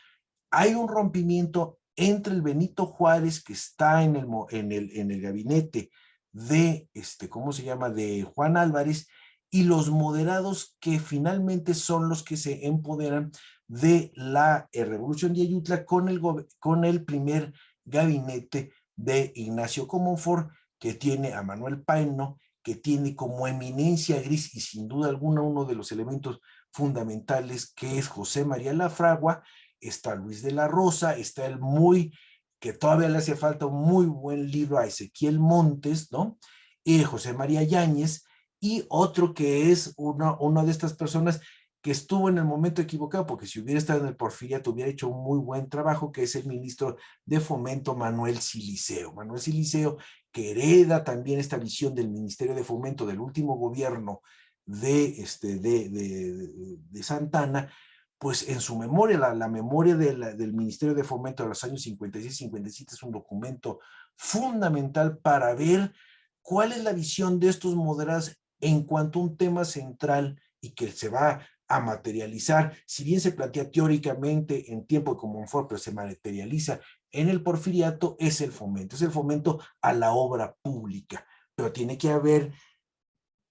hay un rompimiento entre el Benito Juárez, que está en el gabinete de, ¿cómo se llama?, de Juan Álvarez, y los moderados, que finalmente son los que se empoderan de la Revolución de Ayutla con el primer gabinete de Ignacio Comonfort, que tiene a Manuel Paino, que tiene como eminencia gris y sin duda alguna uno de los elementos fundamentales, que es José María Lafragua. Está Luis de la Rosa, está que todavía le hace falta un muy buen libro a Ezequiel Montes, ¿no? José María Yáñez, y otro que es una de estas personas que estuvo en el momento equivocado, porque si hubiera estado en el Porfiriato hubiera hecho un muy buen trabajo, que es el ministro de Fomento, Manuel Siliceo. Manuel Siliceo, que hereda también esta visión del Ministerio de Fomento del último gobierno de Santana, pues en su memoria, la memoria del Ministerio de Fomento de los años 56-57 es un documento fundamental para ver cuál es la visión de estos moderados en cuanto a un tema central y que se va a materializar, si bien se plantea teóricamente en tiempo de Comonfort, pero se materializa en el Porfiriato, es el fomento a la obra pública, pero tiene que haber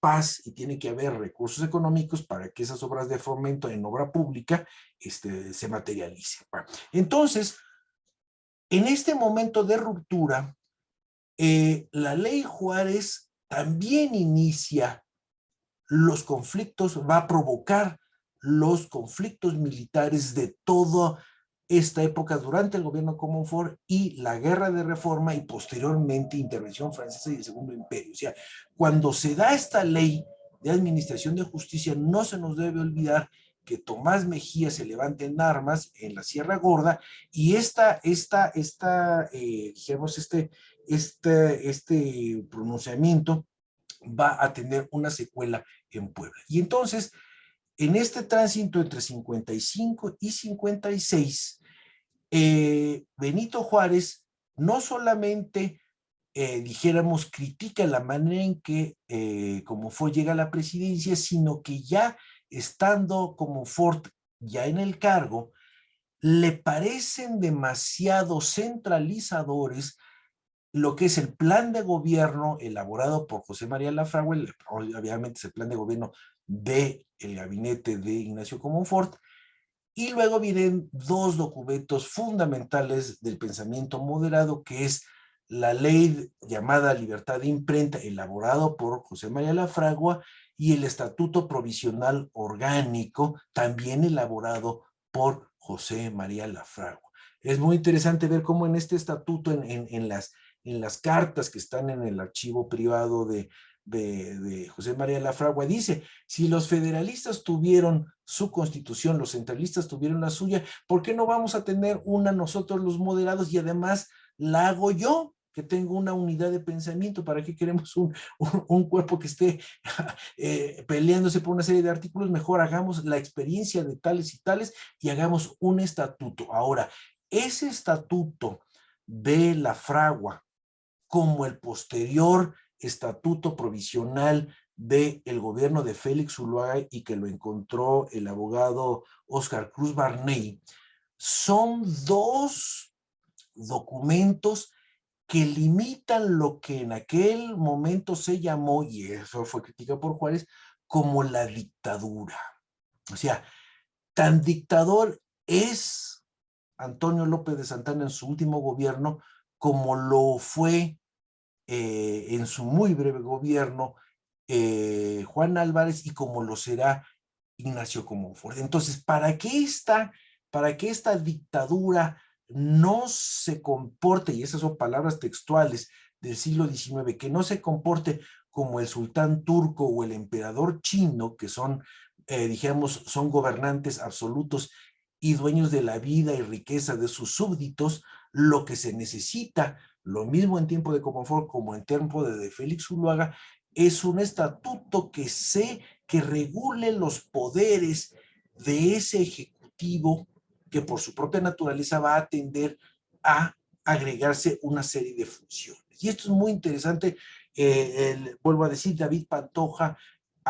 paz y tiene que haber recursos económicos para que esas obras de fomento en obra pública se materialicen. Entonces, en este momento de ruptura, la ley Juárez también inicia los conflictos, va a provocar los conflictos militares de toda esta época durante el gobierno de Comonfort y la guerra de reforma y posteriormente intervención francesa y el Segundo Imperio. O sea, cuando se da esta ley de administración de justicia, no se nos debe olvidar que Tomás Mejía se levanta en armas en la Sierra Gorda y dijimos, este pronunciamiento va a tener una secuela en Puebla. Y entonces, en este tránsito entre 55 y 56, Benito Juárez no solamente, dijéramos, critica la manera en que Comonfort llega a la presidencia, sino que ya estando Comonfort ya en el cargo, le parecen demasiado centralizadores lo que es el plan de gobierno elaborado por José María Lafragua, obviamente es el plan de gobierno del gabinete de Ignacio Comonfort, y luego vienen dos documentos fundamentales del pensamiento moderado, que es la ley llamada Libertad de Imprenta, elaborado por José María Lafragua, y el Estatuto Provisional Orgánico, también elaborado por José María Lafragua. Es muy interesante ver cómo en este estatuto, en las cartas que están en el archivo privado de José María Lafragua, dice: si los federalistas tuvieron su constitución, los centralistas tuvieron la suya, ¿por qué no vamos a tener una nosotros los moderados? Y además la hago yo, que tengo una unidad de pensamiento. ¿Para qué queremos un cuerpo que esté peleándose por una serie de artículos? Mejor hagamos la experiencia de tales y tales y hagamos un estatuto. Ahora, ese estatuto de Lafragua, como el posterior estatuto provisional del gobierno de Félix Zuluaga, y que lo encontró el abogado Óscar Cruz Barney, son dos documentos que limitan lo que en aquel momento se llamó, y eso fue criticado por Juárez, como la dictadura. O sea, tan dictador es Antonio López de Santana en su último gobierno como lo fue en su muy breve gobierno Juan Álvarez, y como lo será Ignacio Comonfort. Entonces, para que esta dictadura no se comporte, y esas son palabras textuales del siglo XIX, que no se comporte como el sultán turco o el emperador chino, que son, digamos, son gobernantes absolutos y dueños de la vida y riqueza de sus súbditos, lo que se necesita, lo mismo en tiempo de Comonfort como en tiempo de Félix Zuluaga, es un estatuto que regule los poderes de ese ejecutivo, que por su propia naturaleza va a tender a agregarse una serie de funciones. Y esto es muy interesante. Vuelvo a decir, David Pantoja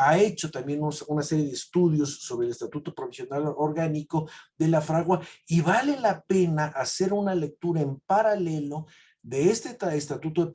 ha hecho también una serie de estudios sobre el Estatuto Provisional Orgánico de la Fragua, y vale la pena hacer una lectura en paralelo de este Estatuto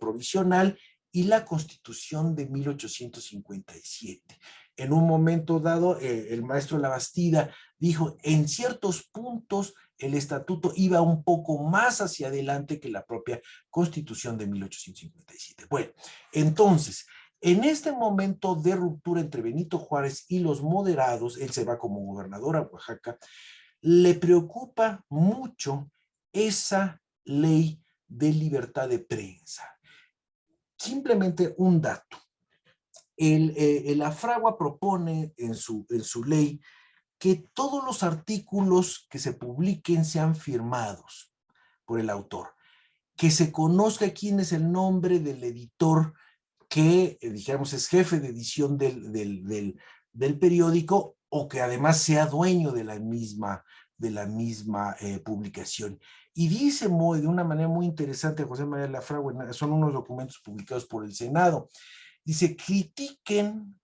Provisional y la Constitución de 1857. En un momento dado, el maestro Labastida dijo, en ciertos puntos el estatuto iba un poco más hacia adelante que la propia Constitución de 1857. Bueno, entonces, en este momento de ruptura entre Benito Juárez y los moderados, él se va como gobernador a Oaxaca, le preocupa mucho esa ley de libertad de prensa. Simplemente un dato. La Fragua propone en su ley que todos los artículos que se publiquen sean firmados por el autor, que se conozca quién es el nombre del editor que, dijéramos, es jefe de edición del periódico, o que además sea dueño de la misma publicación. Y dice de una manera muy interesante José María de la Fragua, son unos documentos publicados por el Senado, dice, critiquen,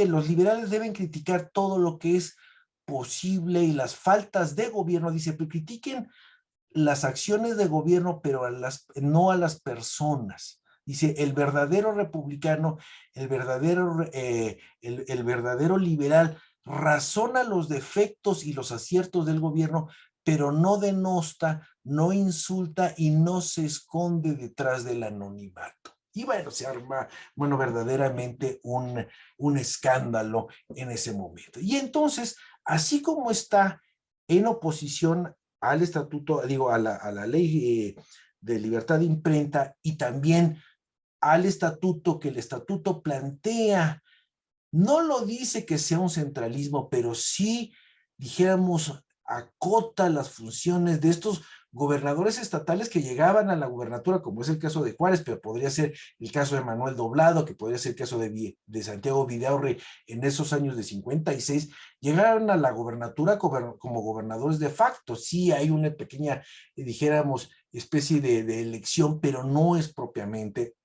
los liberales deben criticar todo lo que es posible y las faltas de gobierno, dice, pero critiquen las acciones de gobierno, pero no a las personas. Dice, el verdadero republicano, el verdadero liberal, razona los defectos y los aciertos del gobierno, pero no denosta, no insulta y no se esconde detrás del anonimato. Y bueno, se arma, verdaderamente un escándalo en ese momento. Y entonces, así como está en oposición al estatuto, a la ley de libertad de imprenta, y también al estatuto, que el estatuto plantea, no lo dice que sea un centralismo, pero sí, dijéramos, acota las funciones de estos gobernadores estatales que llegaban a la gubernatura, como es el caso de Juárez, pero podría ser el caso de Manuel Doblado, que podría ser el caso de Santiago Vidaurre en esos años de 56, llegaron a la gubernatura como gobernadores de facto. Sí hay una pequeña, dijéramos, especie de elección, pero no es propiamente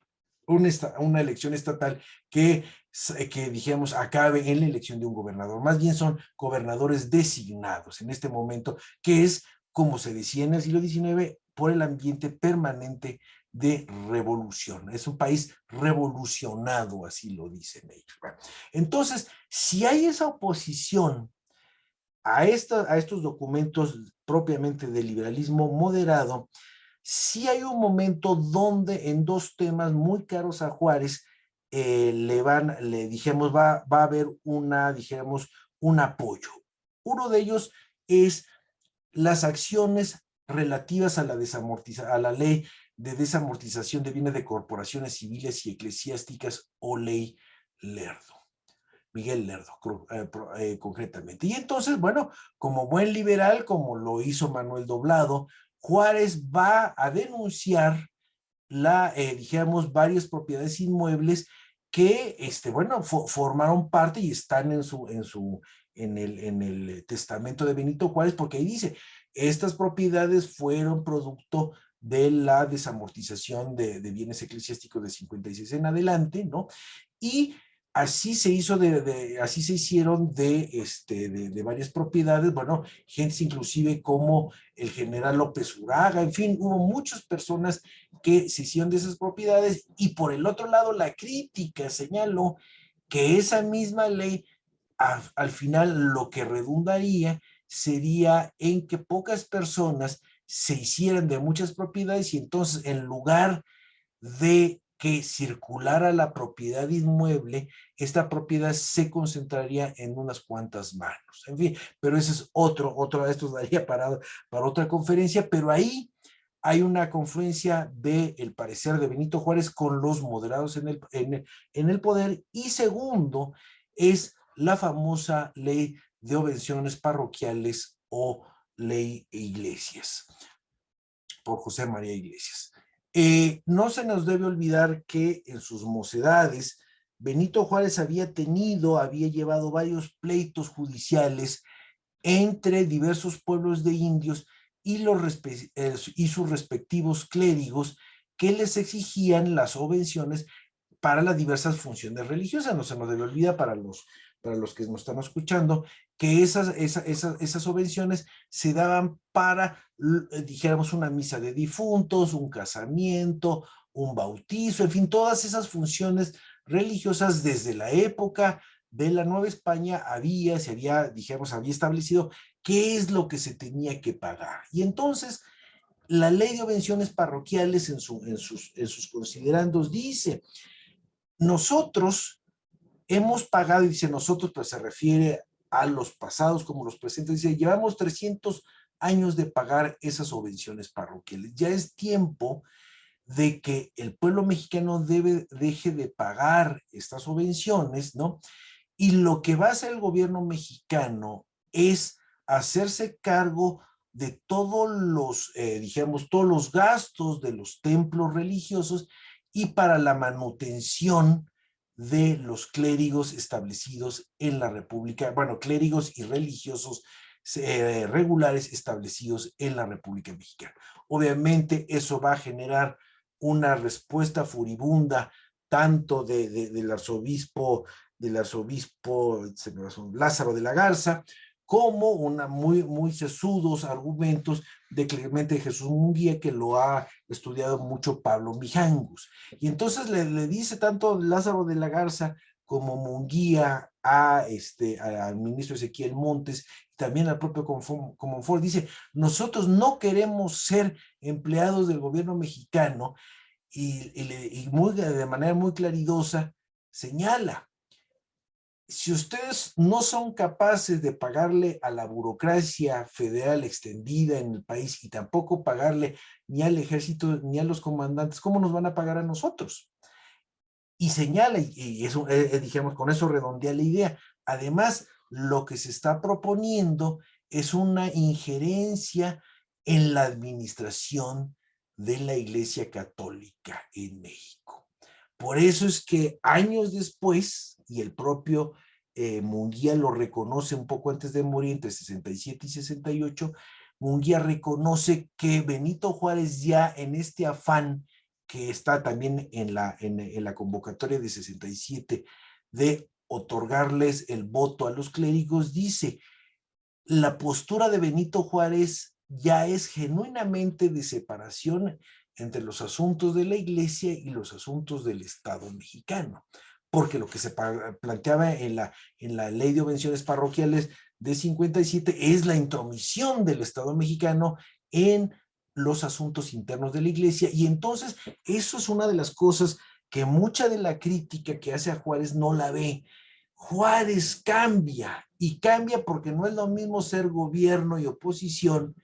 una elección estatal que dijéramos, acabe en la elección de un gobernador. Más bien son gobernadores designados en este momento, que es, como se decía en el siglo XIX, por el ambiente permanente de revolución. Es un país revolucionado, así lo dicen ellos. Bueno, entonces, si hay esa oposición a estos documentos propiamente del liberalismo moderado, sí hay un momento donde en dos temas muy caros a Juárez dijimos, va a haber un apoyo. Uno de ellos es las acciones relativas a la ley de desamortización de bienes de corporaciones civiles y eclesiásticas, o ley Lerdo. Miguel Lerdo, concretamente. Y entonces, bueno, como buen liberal, como lo hizo Manuel Doblado, Juárez va a denunciar dijéramos, varias propiedades inmuebles que, formaron parte y están en el testamento de Benito Juárez, porque ahí dice, estas propiedades fueron producto de la desamortización de bienes eclesiásticos de 56 en adelante, ¿no? Y así se hicieron de varias propiedades, bueno, gente inclusive como el general López Uraga, en fin, hubo muchas personas que se hicieron de esas propiedades. Y por el otro lado, la crítica señaló que esa misma ley, al final, lo que redundaría sería en que pocas personas se hicieran de muchas propiedades, y entonces, en lugar de que circulara la propiedad inmueble, esta propiedad se concentraría en unas cuantas manos. En fin, pero ese es esto daría para otra conferencia, pero ahí hay una confluencia del parecer de Benito Juárez con los moderados en el poder. Y segundo, es la famosa ley de obvenciones parroquiales, o ley Iglesias, por José María Iglesias. No se nos debe olvidar que en sus mocedades, Benito Juárez había llevado varios pleitos judiciales entre diversos pueblos de indios y sus respectivos clérigos, que les exigían las obvenciones para las diversas funciones religiosas. No se nos debe olvidar para los que nos están escuchando, que esas subvenciones se daban para, dijéramos, una misa de difuntos, un casamiento, un bautizo, en fin, todas esas funciones religiosas desde la época de la Nueva España se había, dijéramos, había establecido qué es lo que se tenía que pagar. Y entonces, la ley de subvenciones parroquiales en sus considerandos dice, nosotros hemos pagado, y dice nosotros, pues se refiere a los pasados como los presentes, dice, llevamos 300 años de pagar esas subvenciones parroquiales. Ya es tiempo de que el pueblo mexicano deje de pagar estas subvenciones, ¿no? Y lo que va a hacer el gobierno mexicano es hacerse cargo de todos los, digamos, todos los gastos de los templos religiosos y para la manutención de los clérigos establecidos en la República, bueno, clérigos y religiosos regulares establecidos en la República Mexicana. Obviamente eso va a generar una respuesta furibunda tanto del arzobispo Lázaro de la Garza, como muy sesudos argumentos de Clemente Jesús Munguía, que lo ha estudiado mucho Pablo Mijangos. Y entonces le dice tanto Lázaro de la Garza como Munguía al ministro Ezequiel Montes, también al propio Comonfort, dice, nosotros no queremos ser empleados del gobierno mexicano, y de manera muy claridosa señala, si ustedes no son capaces de pagarle a la burocracia federal extendida en el país y tampoco pagarle ni al ejército ni a los comandantes, ¿cómo nos van a pagar a nosotros? Y señala, y eso, dijimos, con eso redondea la idea. Además, lo que se está proponiendo es una injerencia en la administración de la Iglesia Católica en México. Por eso es que años después, y el propio Munguía lo reconoce un poco antes de morir, entre 67 y 68, Munguía reconoce que Benito Juárez, ya en este afán que está también en la convocatoria de 67 de otorgarles el voto a los clérigos, dice, la postura de Benito Juárez ya es genuinamente de separación entre los asuntos de la Iglesia y los asuntos del Estado mexicano, porque lo que se planteaba en la ley de subvenciones parroquiales de 57 es la intromisión del Estado mexicano en los asuntos internos de la Iglesia, y entonces eso es una de las cosas que mucha de la crítica que hace a Juárez no la ve. Juárez cambia, y cambia porque no es lo mismo ser gobierno y oposición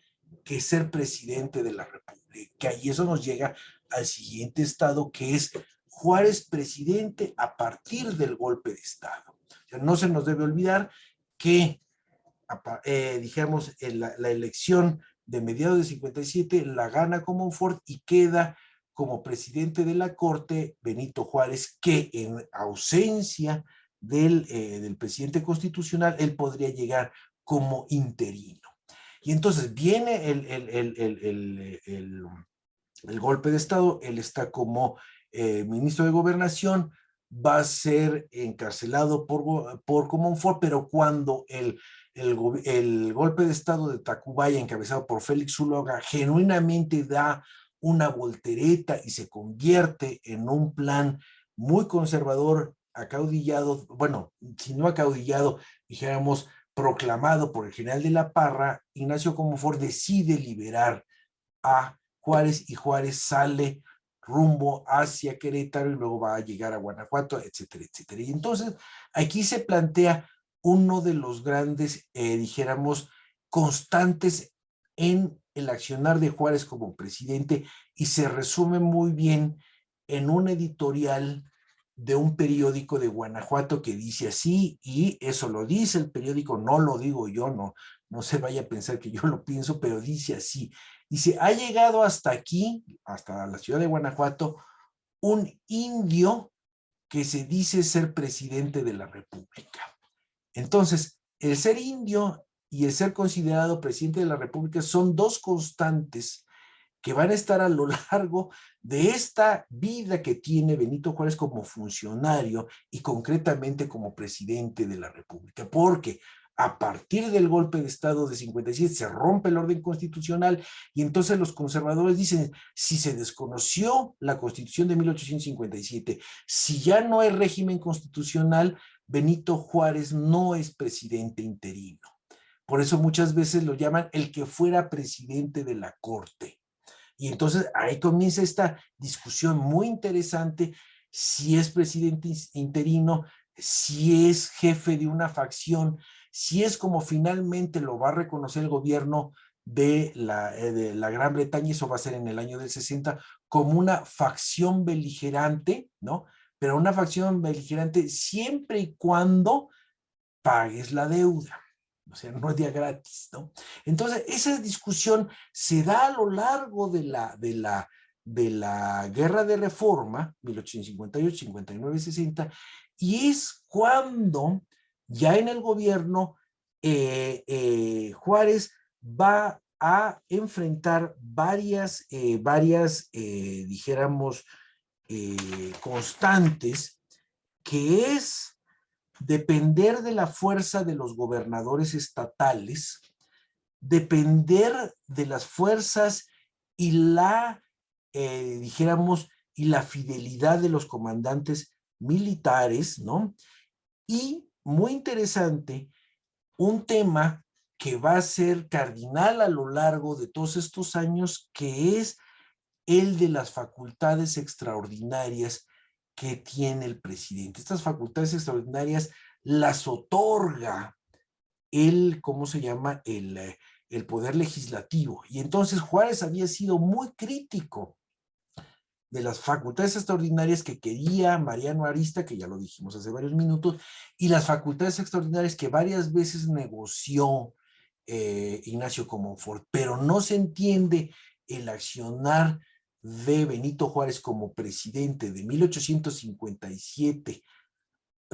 que ser presidente de la República, y eso nos llega al siguiente estado, que es Juárez presidente a partir del golpe de Estado. O sea, no se nos debe olvidar que, dijéramos, la elección de mediados de 57 la gana Comonfort y queda como presidente de la Corte Benito Juárez, que en ausencia del presidente constitucional, él podría llegar como interino. Y entonces viene el golpe de Estado, él está como ministro de Gobernación, va a ser encarcelado por Comonfort, pero cuando el golpe de Estado de Tacubaya, encabezado por Félix Zuluaga, genuinamente da una voltereta y se convierte en un plan muy conservador, acaudillado, bueno, si no acaudillado, dijéramos, proclamado por el general de la Parra, Ignacio Comonfort decide liberar a Juárez, y Juárez sale rumbo hacia Querétaro y luego va a llegar a Guanajuato, etcétera, etcétera. Y entonces aquí se plantea uno de los grandes, dijéramos, constantes en el accionar de Juárez como presidente, y se resume muy bien en un editorial de un periódico de Guanajuato que dice así, y eso lo dice el periódico, no lo digo yo, no se vaya a pensar que yo lo pienso, pero dice así, dice, ha llegado hasta aquí, hasta la ciudad de Guanajuato, un indio que se dice ser presidente de la República. Entonces, el ser indio y el ser considerado presidente de la República son dos constantes que van a estar a lo largo de esta vida que tiene Benito Juárez como funcionario y concretamente como presidente de la República, porque a partir del golpe de Estado de 57 se rompe el orden constitucional y entonces los conservadores dicen, si se desconoció la Constitución de 1857, si ya no hay régimen constitucional, Benito Juárez no es presidente interino. Por eso muchas veces lo llaman el que fuera presidente de la Corte. Y entonces ahí comienza esta discusión muy interesante, si es presidente interino, si es jefe de una facción, si es como finalmente lo va a reconocer el gobierno de la Gran Bretaña, eso va a ser en el año del 60, como una facción beligerante, ¿no? Pero una facción beligerante siempre y cuando pagues la deuda. O sea, no es día gratis, ¿no? Entonces, esa discusión se da a lo largo de la Guerra de Reforma, 1858, 59, 60, y es cuando ya en el gobierno Juárez va a enfrentar varias dijéramos, constantes, que es depender de la fuerza de los gobernadores estatales, depender de las fuerzas y dijéramos, y la fidelidad de los comandantes militares, ¿no? Y muy interesante, un tema que va a ser cardinal a lo largo de todos estos años, que es el de las facultades extraordinarias que tiene el presidente. Estas facultades extraordinarias las otorga ¿cómo se llama? El poder legislativo. Y entonces Juárez había sido muy crítico de las facultades extraordinarias que quería Mariano Arista, que ya lo dijimos hace varios minutos, y las facultades extraordinarias que varias veces negoció Ignacio Comonfort, pero no se entiende el accionar de Benito Juárez como presidente de 1857,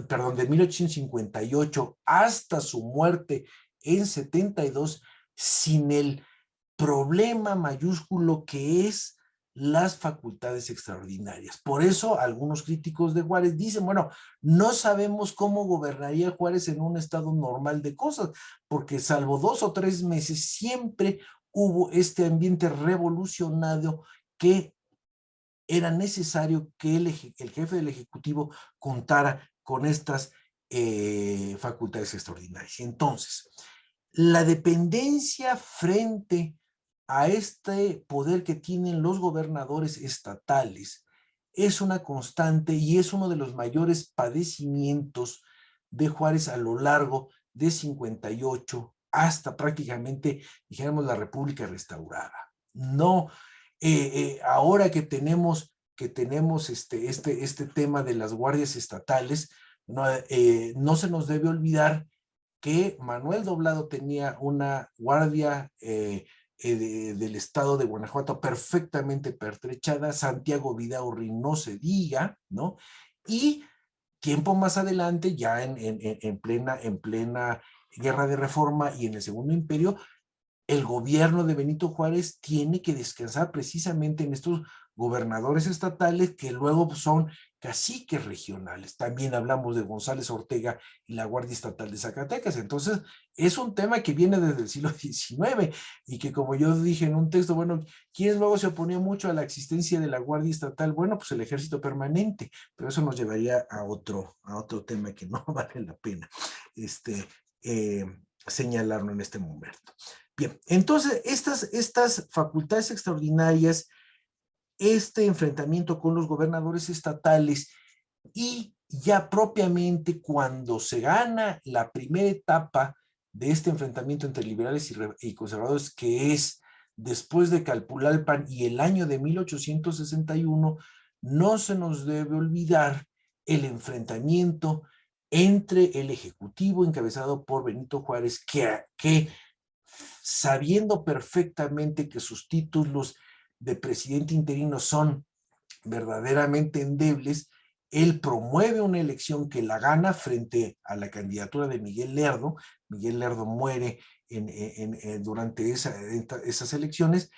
perdón, de 1858 hasta su muerte en 72, sin el problema mayúsculo que es las facultades extraordinarias. Por eso algunos críticos de Juárez dicen, bueno, no sabemos cómo gobernaría Juárez en un estado normal de cosas, porque salvo 2 o 3 meses siempre hubo este ambiente revolucionario que era necesario que el jefe del Ejecutivo contara con estas facultades extraordinarias. Entonces, la dependencia frente a este poder que tienen los gobernadores estatales es una constante y es uno de los mayores padecimientos de Juárez a lo largo de 58 hasta prácticamente, dijéramos, la República restaurada. No, ahora que tenemos este tema de las guardias estatales, no se nos debe olvidar que Manuel Doblado tenía una guardia del estado de Guanajuato perfectamente pertrechada, Santiago Vidaurri no se diga, ¿no? Y tiempo más adelante, ya en plena Guerra de Reforma y en el Segundo Imperio, el gobierno de Benito Juárez tiene que descansar precisamente en estos gobernadores estatales que luego son caciques regionales. También hablamos de González Ortega y la Guardia Estatal de Zacatecas. Entonces, es un tema que viene desde el siglo XIX y que, como yo dije en un texto, bueno, ¿quién luego se oponía mucho a la existencia de la Guardia Estatal? Bueno, pues el Ejército Permanente, pero eso nos llevaría a otro tema que no vale la pena señalarlo en este momento. Bien, entonces estas facultades extraordinarias, este enfrentamiento con los gobernadores estatales y ya propiamente cuando se gana la primera etapa de este enfrentamiento entre liberales y conservadores, que es después de Calpulalpan y el año de 1861, no se nos debe olvidar el enfrentamiento entre el Ejecutivo encabezado por Benito Juárez, que sabiendo perfectamente que sus títulos de presidente interino son verdaderamente endebles, él promueve una elección que la gana frente a la candidatura de Miguel Lerdo. Miguel Lerdo muere durante esas elecciones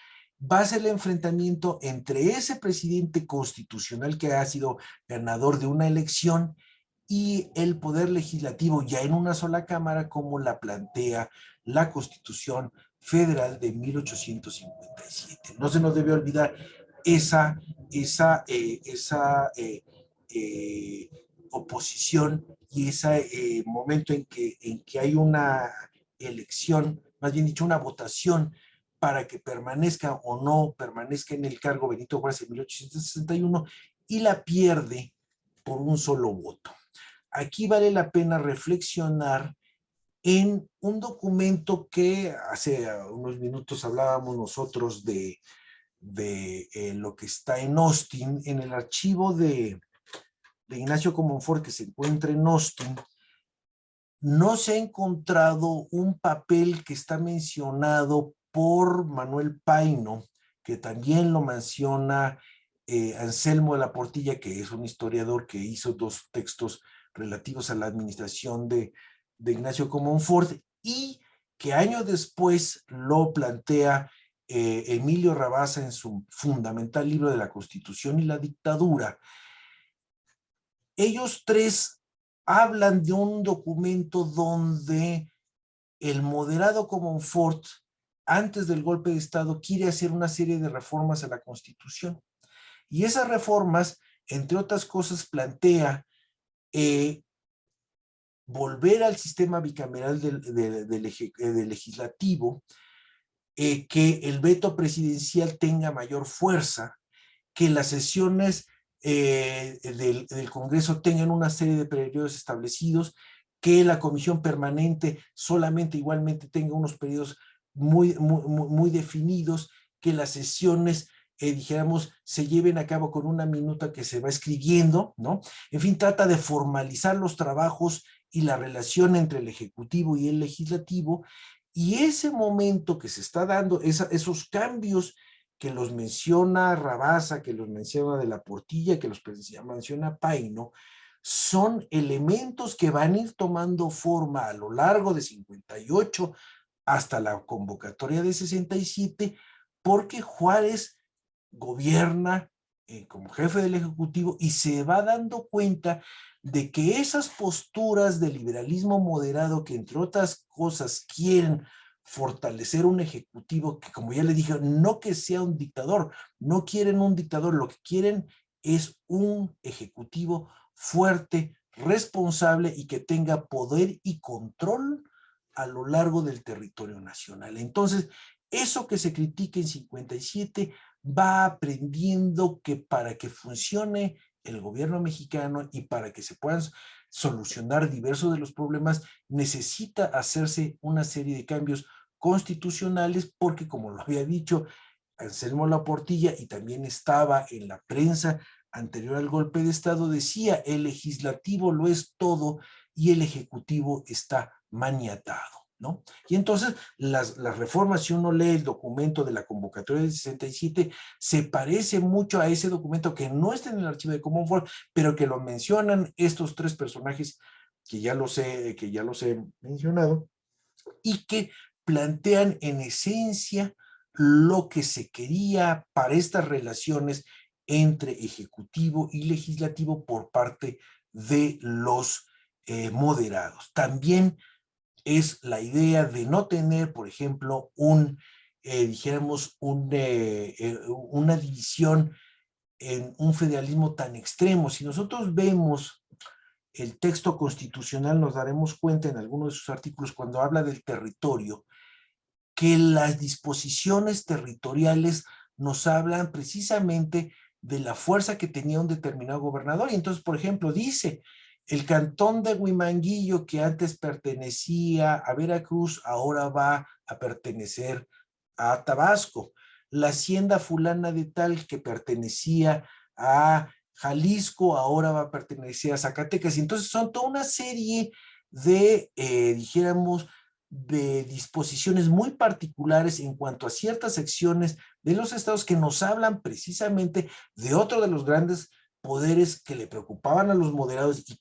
va a ser el enfrentamiento entre ese presidente constitucional que ha sido ganador de una elección y el poder legislativo ya en una sola cámara, como la plantea la Constitución Federal de 1857. No se nos debe olvidar esa oposición y ese momento en que hay una elección, más bien dicho, una votación para que permanezca o no permanezca en el cargo Benito Juárez en 1861, y la pierde por un solo voto. Aquí vale la pena reflexionar en un documento que hace unos minutos hablábamos nosotros de lo que está en Austin, en el archivo de Ignacio Comonfort que se encuentra en Austin. No se ha encontrado un papel que está mencionado por Manuel Paino, que también lo menciona Anselmo de la Portilla, que es un historiador que hizo 2 textos relativos a la administración de Ignacio Comonfort, y que años después lo plantea Emilio Rabasa en su fundamental libro de la Constitución y la Dictadura. Ellos 3 hablan de un documento donde el moderado Comonfort, antes del golpe de Estado, quiere hacer una serie de reformas a la Constitución. Y esas reformas, entre otras cosas, plantea volver al sistema bicameral del legislativo, que el veto presidencial tenga mayor fuerza, que las sesiones del Congreso tengan una serie de periodos establecidos, que la comisión permanente solamente igualmente tenga unos periodos muy definidos, que las sesiones, dijéramos, se lleven a cabo con una minuta que se va escribiendo, ¿no? En fin, trata de formalizar los trabajos y la relación entre el Ejecutivo y el Legislativo, y ese momento que se está dando, esos cambios que los menciona Rabasa, que los menciona de la Portilla, que los menciona Paino, son elementos que van a ir tomando forma a lo largo de 58 hasta la convocatoria de 67, porque Juárez gobierna como jefe del Ejecutivo y se va dando cuenta de que esas posturas de liberalismo moderado, que entre otras cosas quieren fortalecer un ejecutivo que, como ya le dije, no que sea un dictador, no quieren un dictador, lo que quieren es un ejecutivo fuerte, responsable y que tenga poder y control a lo largo del territorio nacional. Entonces, eso que se critica en 57 va aprendiendo que para que funcione el gobierno mexicano y para que se puedan solucionar diversos de los problemas, necesita hacerse una serie de cambios constitucionales, porque, como lo había dicho Anselmo Laportilla, y también estaba en la prensa anterior al golpe de Estado, decía: el legislativo lo es todo y el ejecutivo está maniatado, ¿no? Y entonces las reformas, si uno lee el documento de la convocatoria del 67, se parece mucho a ese documento que no está en el archivo de Comonfort, pero que lo mencionan estos 3 personajes que ya los he mencionado, y que plantean en esencia lo que se quería para estas relaciones entre ejecutivo y legislativo por parte de los moderados. También es la idea de no tener, por ejemplo, dijéramos, una división en un federalismo tan extremo. Si nosotros vemos el texto constitucional, nos daremos cuenta en algunos de sus artículos, cuando habla del territorio, que las disposiciones territoriales nos hablan precisamente de la fuerza que tenía un determinado gobernador. Y entonces, por ejemplo, dice: el cantón de Huimanguillo, que antes pertenecía a Veracruz, ahora va a pertenecer a Tabasco. La hacienda fulana de tal, que pertenecía a Jalisco, ahora va a pertenecer a Zacatecas. Y entonces son toda una serie de, dijéramos, de disposiciones muy particulares en cuanto a ciertas secciones de los estados, que nos hablan precisamente de otro de los grandes poderes que le preocupaban a los moderados y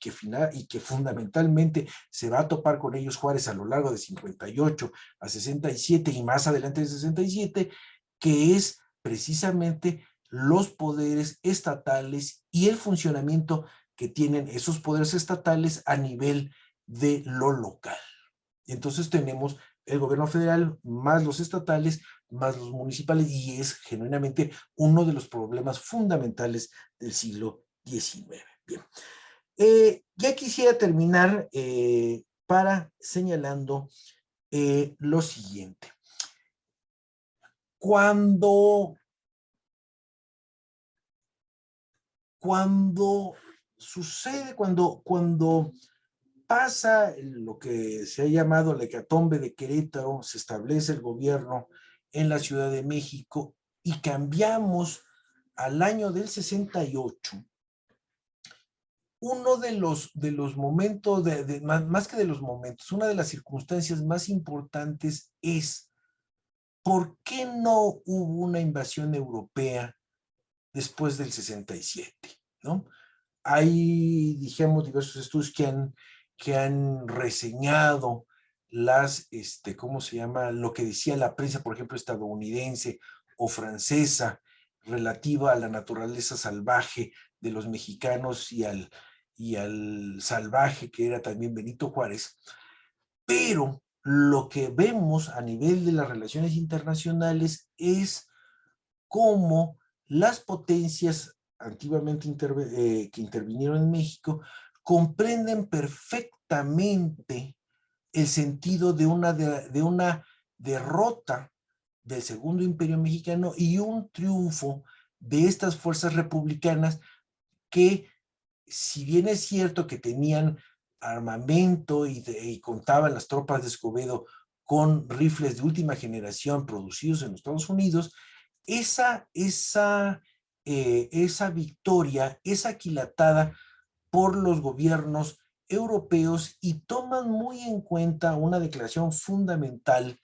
que fundamentalmente se va a topar con ellos Juárez a lo largo de 58 a 67 y más adelante de 67, que es precisamente los poderes estatales y el funcionamiento que tienen esos poderes estatales a nivel de lo local. Entonces tenemos el gobierno federal más los estatales más los municipales, y es genuinamente uno de los problemas fundamentales del siglo XIX. Bien. Ya quisiera terminar para señalando lo siguiente. Cuando sucede, cuando pasa lo que se ha llamado la hecatombe de Querétaro, se establece el gobierno en la Ciudad de México y cambiamos al año del 68, uno de los momentos, más que de los momentos, una de las circunstancias más importantes es ¿por qué no hubo una invasión europea después del 67? ¿No? Hay, dijimos, diversos estudios que han reseñado las, ¿cómo se llama? Lo que decía la prensa, por ejemplo, estadounidense o francesa, relativa a la naturaleza salvaje de los mexicanos y al salvaje que era también Benito Juárez. Pero lo que vemos a nivel de las relaciones internacionales es cómo las potencias antiguamente que intervinieron en México comprenden perfectamente el sentido de una derrota del Segundo Imperio Mexicano y un triunfo de estas fuerzas republicanas que, si bien es cierto que tenían armamento y contaban las tropas de Escobedo con rifles de última generación producidos en los Estados Unidos, esa victoria es aquilatada por los gobiernos europeos y toman muy en cuenta una declaración fundamental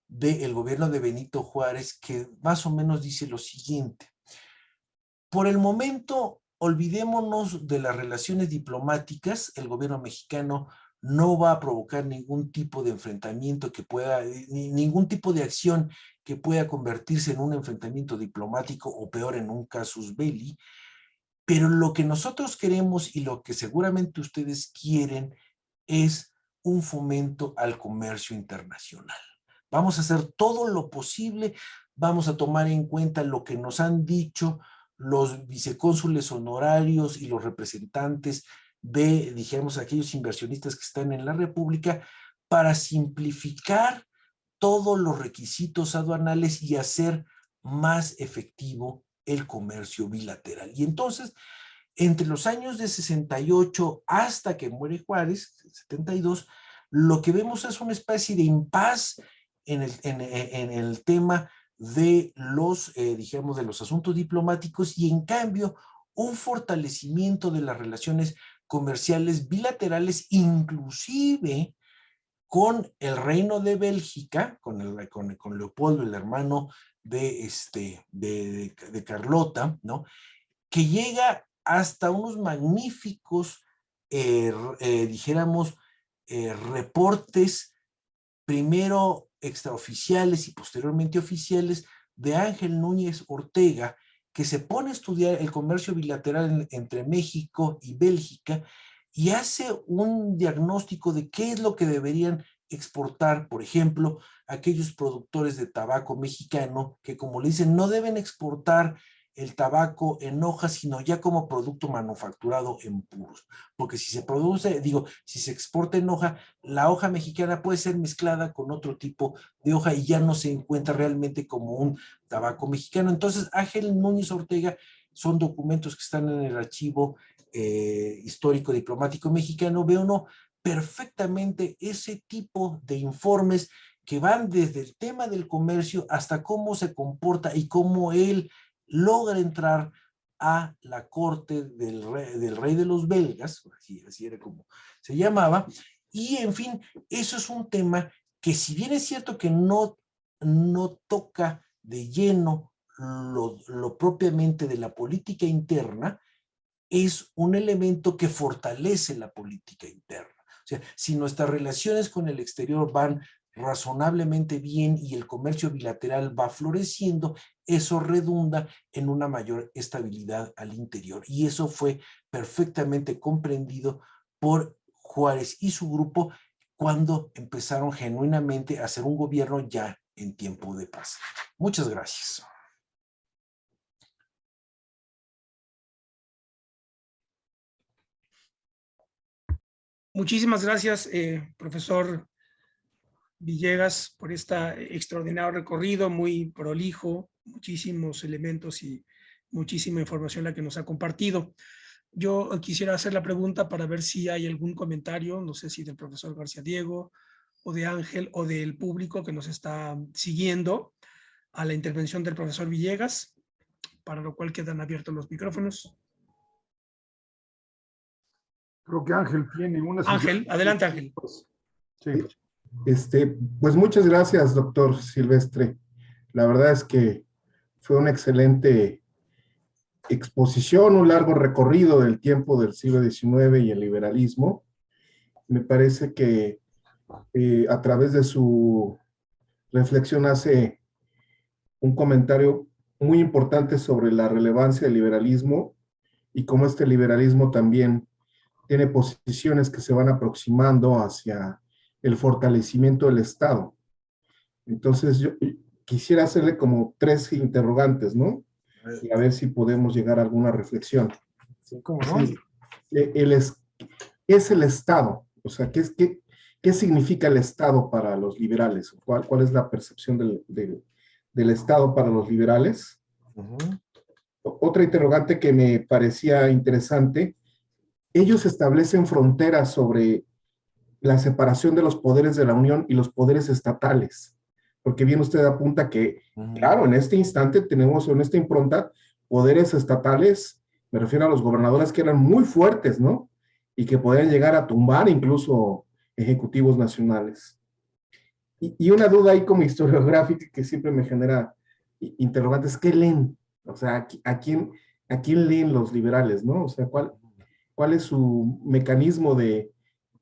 del gobierno de Benito Juárez que más o menos dice lo siguiente: por el momento, olvidémonos de las relaciones diplomáticas. El gobierno mexicano no va a provocar ningún tipo de enfrentamiento que pueda, ningún tipo de acción que pueda convertirse en un enfrentamiento diplomático o peor, en un casus belli. Pero lo que nosotros queremos y lo que seguramente ustedes quieren es un fomento al comercio internacional. Vamos a hacer todo lo posible, vamos a tomar en cuenta lo que nos han dicho los vicecónsules honorarios y los representantes de, dijéramos, aquellos inversionistas que están en la República, para simplificar todos los requisitos aduanales y hacer más efectivo el comercio bilateral. Y entonces, entre los años de 68 hasta que muere Juárez, 72, lo que vemos es una especie de impas en el tema de los, digamos, de los asuntos diplomáticos, y en cambio un fortalecimiento de las relaciones comerciales bilaterales, inclusive con el Reino de Bélgica, con Leopoldo, el hermano de Carlota, ¿no? Que llega hasta unos magníficos, dijéramos, reportes, primero extraoficiales y posteriormente oficiales, de Ángel Núñez Ortega, que se pone a estudiar el comercio bilateral entre México y Bélgica y hace un diagnóstico de qué es lo que deberían exportar, por ejemplo, aquellos productores de tabaco mexicano que, como le dicen, no deben exportar el tabaco en hoja, sino ya como producto manufacturado en puros. Porque si se produce, si se exporta en hoja, la hoja mexicana puede ser mezclada con otro tipo de hoja y ya no se encuentra realmente como un tabaco mexicano. Entonces, Ángel Núñez Ortega, son documentos que están en el archivo histórico diplomático mexicano, ve uno perfectamente ese tipo de informes que van desde el tema del comercio hasta cómo se comporta y cómo él logra entrar a la corte del rey de los belgas, así era como se llamaba, y en fin, eso es un tema que, si bien es cierto que no toca de lleno lo propiamente de la política interna, es un elemento que fortalece la política interna. O sea, si nuestras relaciones con el exterior van razonablemente bien y el comercio bilateral va floreciendo, eso redunda en una mayor estabilidad al interior. Y eso fue perfectamente comprendido por Juárez y su grupo cuando empezaron genuinamente a hacer un gobierno ya en tiempo de paz. Muchas gracias. Muchísimas gracias, profesor Villegas, por este extraordinario recorrido, muy prolijo, muchísimos elementos y muchísima información la que nos ha compartido. Yo quisiera hacer la pregunta para ver si hay algún comentario, no sé si del profesor García Diego o de Ángel o del público que nos está siguiendo a la intervención del profesor Villegas, para lo cual quedan abiertos los micrófonos. Creo que Ángel tiene una... Ángel, adelante Ángel. Sí. Pues muchas gracias, doctor Silvestre. La verdad es que fue una excelente exposición, un largo recorrido del tiempo del siglo XIX y el liberalismo. Me parece que a través de su reflexión hace un comentario muy importante sobre la relevancia del liberalismo y cómo este liberalismo también tiene posiciones que se van aproximando hacia el fortalecimiento del Estado. Entonces yo quisiera hacerle como 3 interrogantes, ¿no? Y a ver si podemos llegar a alguna reflexión. Sí, ¿cómo no? ¿Qué es el Estado? O sea, ¿qué significa el Estado para los liberales? ¿Cuál es la percepción del Estado para los liberales? Otra interrogante que me parecía interesante, ellos establecen fronteras sobre la separación de los poderes de la Unión y los poderes estatales, porque bien usted apunta que, claro, en este instante tenemos en esta impronta poderes estatales, me refiero a los gobernadores que eran muy fuertes, ¿no? Y que podían llegar a tumbar incluso ejecutivos nacionales. Y una duda ahí como historiográfica que siempre me genera interrogantes, ¿qué leen? O sea, ¿a quién leen los liberales, no? O sea, ¿cuál es su mecanismo de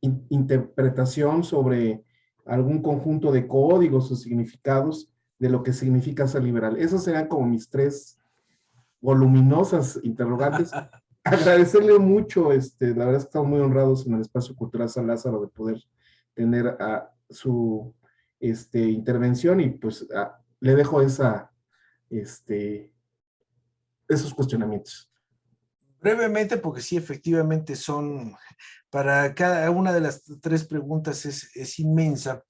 interpretación sobre algún conjunto de códigos o significados de lo que significa ser liberal? Esos serían como mis 3 voluminosas interrogantes. Agradecerle mucho, la verdad es que estamos muy honrados en el Espacio Cultural San Lázaro de poder tener a su intervención y pues le dejo esos cuestionamientos. Brevemente, porque sí, efectivamente son, para cada una de las 3 preguntas es inmensa.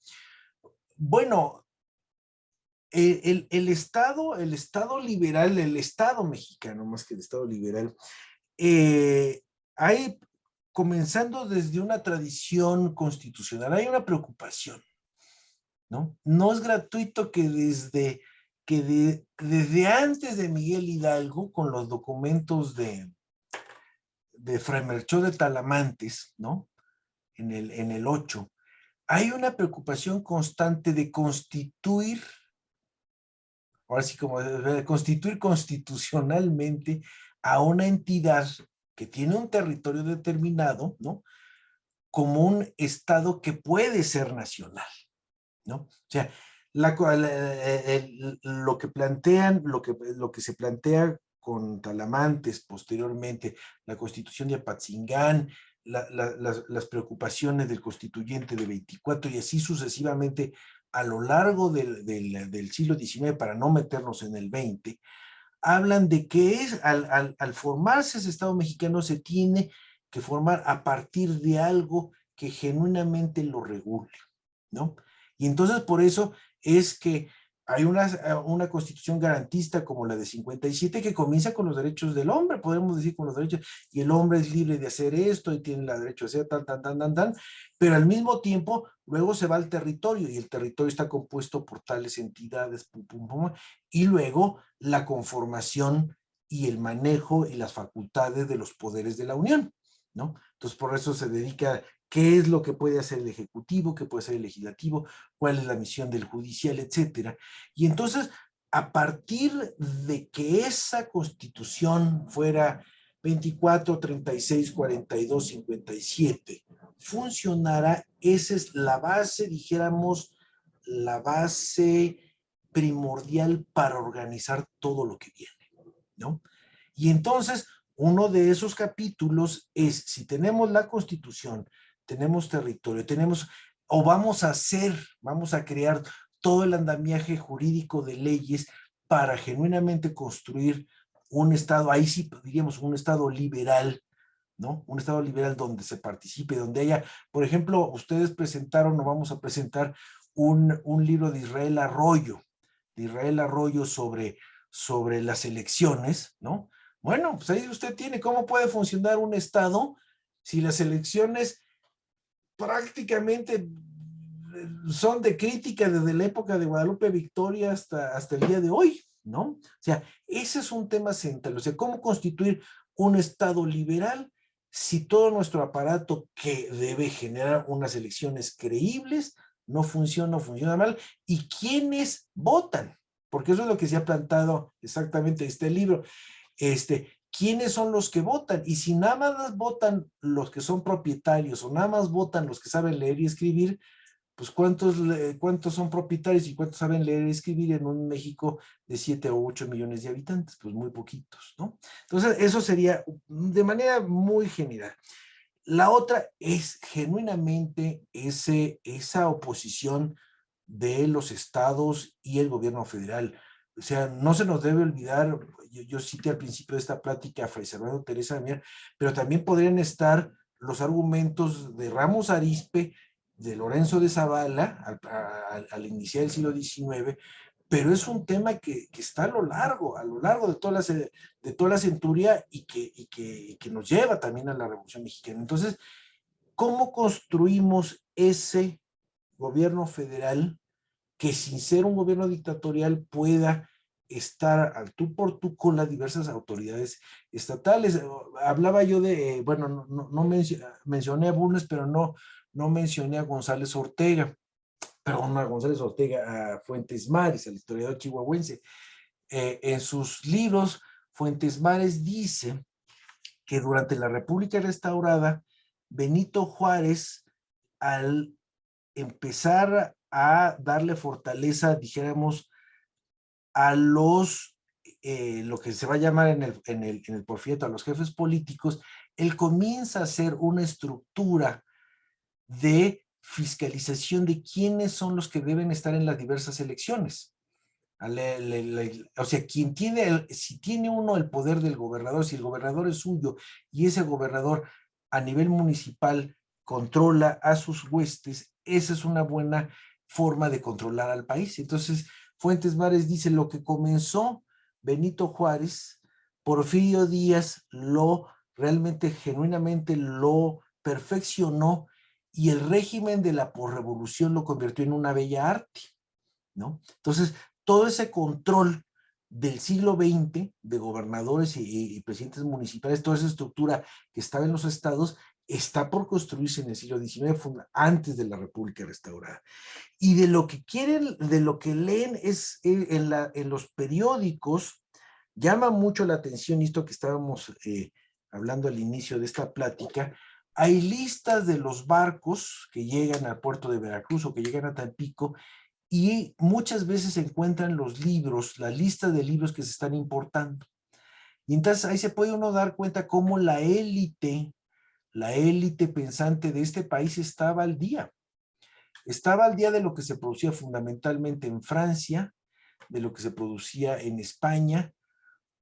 Bueno, el Estado liberal, el Estado mexicano, más que el Estado liberal, hay, comenzando desde una tradición constitucional, hay una preocupación, ¿no? No es gratuito que desde antes de Miguel Hidalgo, con los documentos de Fray Melchor de Talamantes, ¿no? En el 8, hay una preocupación constante de constituir, ahora sí como de constituir constitucionalmente a una entidad que tiene un territorio determinado, ¿no? Como un estado que puede ser nacional, ¿no? O sea, lo que plantean, lo que se plantea con Talamantes, posteriormente la Constitución de Apatzingán, las preocupaciones del constituyente de 24 y así sucesivamente a lo largo del siglo XIX, para no meternos en el 20, hablan de que al formarse ese Estado mexicano se tiene que formar a partir de algo que genuinamente lo regule, ¿no? Y entonces por eso es que hay una constitución garantista como la de 57 que comienza con los derechos del hombre, podemos decir con los derechos, y el hombre es libre de hacer esto y tiene el derecho de hacer tan, pero al mismo tiempo luego se va al territorio y el territorio está compuesto por tales entidades, y luego la conformación y el manejo y las facultades de los poderes de la Unión, ¿no? Entonces por eso se dedica qué es lo que puede hacer el Ejecutivo, qué puede hacer el Legislativo, cuál es la misión del Judicial, etcétera. Y entonces, a partir de que esa Constitución fuera 24, 36, 42, 57, funcionara, esa es la base, dijéramos, la base primordial para organizar todo lo que viene, ¿no? Y entonces, uno de esos capítulos es, si tenemos la Constitución, tenemos territorio, tenemos, o vamos a crear todo el andamiaje jurídico de leyes para genuinamente construir un Estado, ahí sí diríamos un Estado liberal, ¿no? Un Estado liberal donde se participe, donde haya, por ejemplo, ustedes presentaron o vamos a presentar un libro de Israel Arroyo sobre las elecciones, ¿no? Bueno, pues ahí usted tiene cómo puede funcionar un Estado si las elecciones prácticamente son de crítica desde la época de Guadalupe Victoria hasta el día de hoy, ¿no? O sea, ese es un tema central, o sea, cómo constituir un Estado liberal si todo nuestro aparato que debe generar unas elecciones creíbles no funciona mal, y quiénes votan, porque eso es lo que se ha plantado exactamente en este libro. ¿Quiénes son los que votan? Y si nada más votan los que son propietarios o nada más votan los que saben leer y escribir, pues ¿cuántos son propietarios y cuántos saben leer y escribir en un México de 7 o 8 millones de habitantes? Pues muy poquitos, ¿no? Entonces, eso sería de manera muy general. La otra es genuinamente esa oposición de los estados y el gobierno federal. O sea, no se nos debe olvidar, yo cité al principio de esta plática a Fray Servando Teresa de Mier, pero también podrían estar los argumentos de Ramos Arizpe, de Lorenzo de Zavala, al iniciar el siglo XIX, pero es un tema que está a lo largo de toda la centuria y que nos lleva también a la Revolución Mexicana. Entonces, ¿cómo construimos ese gobierno federal que sin ser un gobierno dictatorial pueda estar al tú por tú con las diversas autoridades estatales? Hablaba yo de, bueno, no mencioné a Bulnes, pero no mencioné a González Ortega, perdón, a González Ortega, a Fuentes Mares, al historiador chihuahuense. En sus libros, Fuentes Mares dice que durante la República Restaurada, Benito Juárez, al empezar a darle fortaleza, dijéramos, a lo que se va a llamar en el Porfiriato, a los jefes políticos, él comienza a hacer una estructura de fiscalización de quiénes son los que deben estar en las diversas elecciones. O sea, si tiene uno el poder del gobernador, si el gobernador es suyo y ese gobernador a nivel municipal controla a sus huestes, esa es una buena forma de controlar al país. Entonces, Fuentes Mares dice, lo que comenzó Benito Juárez, Porfirio Díaz realmente, genuinamente lo perfeccionó, y el régimen de la posrevolución lo convirtió en una bella arte, ¿no? Entonces, todo ese control del siglo XX de gobernadores y presidentes municipales, toda esa estructura que estaba en los estados, está por construirse en el siglo XIX, antes de la República Restaurada. Y de lo que quieren, de lo que leen en los periódicos, llama mucho la atención esto que estábamos hablando al inicio de esta plática. Hay listas de los barcos que llegan al puerto de Veracruz o que llegan a Tampico, y muchas veces se encuentran los libros, la lista de libros que se están importando. Y entonces ahí se puede uno dar cuenta cómo la élite pensante de este país estaba al día. Estaba al día de lo que se producía fundamentalmente en Francia, de lo que se producía en España,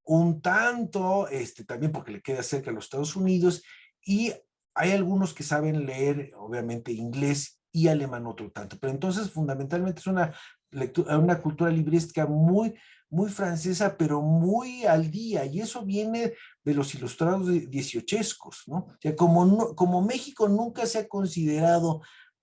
un tanto, también porque le queda cerca a los Estados Unidos, y hay algunos que saben leer, obviamente, inglés y alemán otro tanto. Pero entonces, fundamentalmente, es una cultura librística muy, muy francesa, pero muy al día, y eso viene de los ilustrados dieciochescos, ¿no? O sea, como México nunca se ha considerado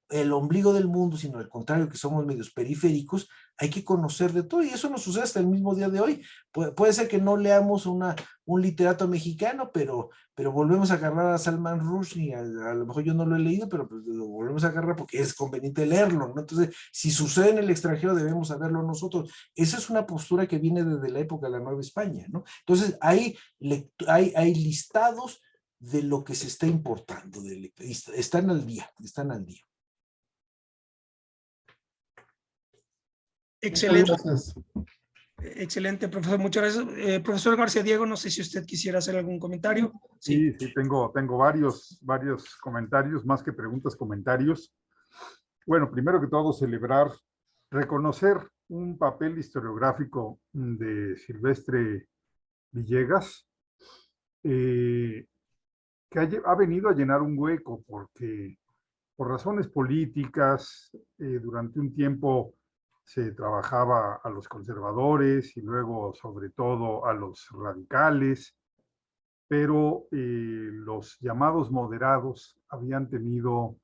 el ombligo del mundo, sino al contrario, que somos medios periféricos, hay que conocer de todo, y eso nos sucede hasta el mismo día de hoy. Puede ser que no leamos un literato mexicano, pero volvemos a agarrar a Salman Rushdie, a lo mejor yo no lo he leído, pero pues lo volvemos a agarrar porque es conveniente leerlo, ¿no? Entonces, si sucede en el extranjero, debemos saberlo nosotros. Esa es una postura que viene desde la época de la Nueva España, ¿no? Entonces, hay listados de lo que se está importando, están al día, están al día. Excelente. Gracias. Excelente, profesor. Muchas gracias. Profesor García Diego, no sé si usted quisiera hacer algún comentario. Sí, tengo varios comentarios, más que preguntas, comentarios. Bueno, primero que todo, reconocer un papel historiográfico de Silvestre Villegas, que ha venido a llenar un hueco, porque por razones políticas, durante un tiempo se trabajaba a los conservadores y luego sobre todo a los radicales, pero los llamados moderados habían tenido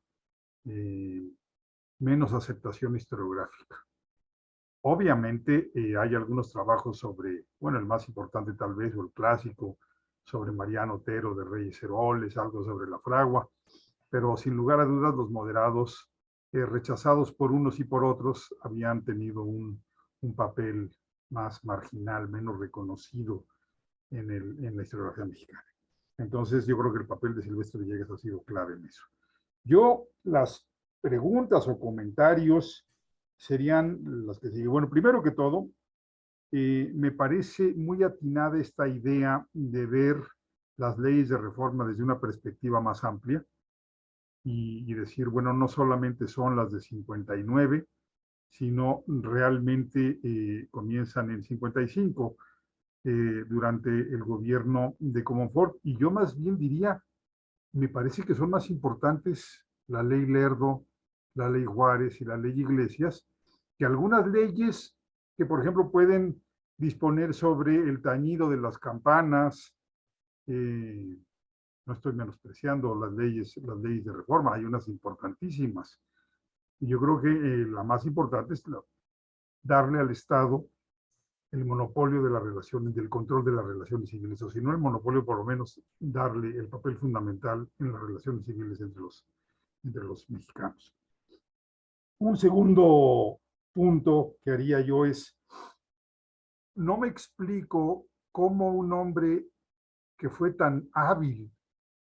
menos aceptación historiográfica. Obviamente hay algunos trabajos sobre, bueno, el más importante tal vez, o el clásico, sobre Mariano Otero de Reyes Heroles, algo sobre la fragua, pero sin lugar a dudas los moderados, rechazados por unos y por otros, habían tenido un papel más marginal, menos reconocido en la historiografía mexicana. Entonces yo creo que el papel de Silvestre Villegas ha sido clave en eso. Yo, las preguntas o comentarios serían las que siguen. Bueno, primero que todo, me parece muy atinada esta idea de ver las leyes de reforma desde una perspectiva más amplia y decir, bueno, no solamente son las de 59, sino realmente comienzan en 55, durante el gobierno de Comonfort. Y yo más bien diría, me parece que son más importantes la ley Lerdo, la ley Juárez y la ley Iglesias, que algunas leyes que, por ejemplo, pueden disponer sobre el tañido de las campanas. No estoy menospreciando las leyes de reforma, hay unas importantísimas. Y yo creo que la más importante es darle al Estado el monopolio de las relaciones, del control de las relaciones civiles, o si no el monopolio, por lo menos darle el papel fundamental en las relaciones civiles entre los mexicanos. Un segundo punto que haría yo es, no me explico cómo un hombre que fue tan hábil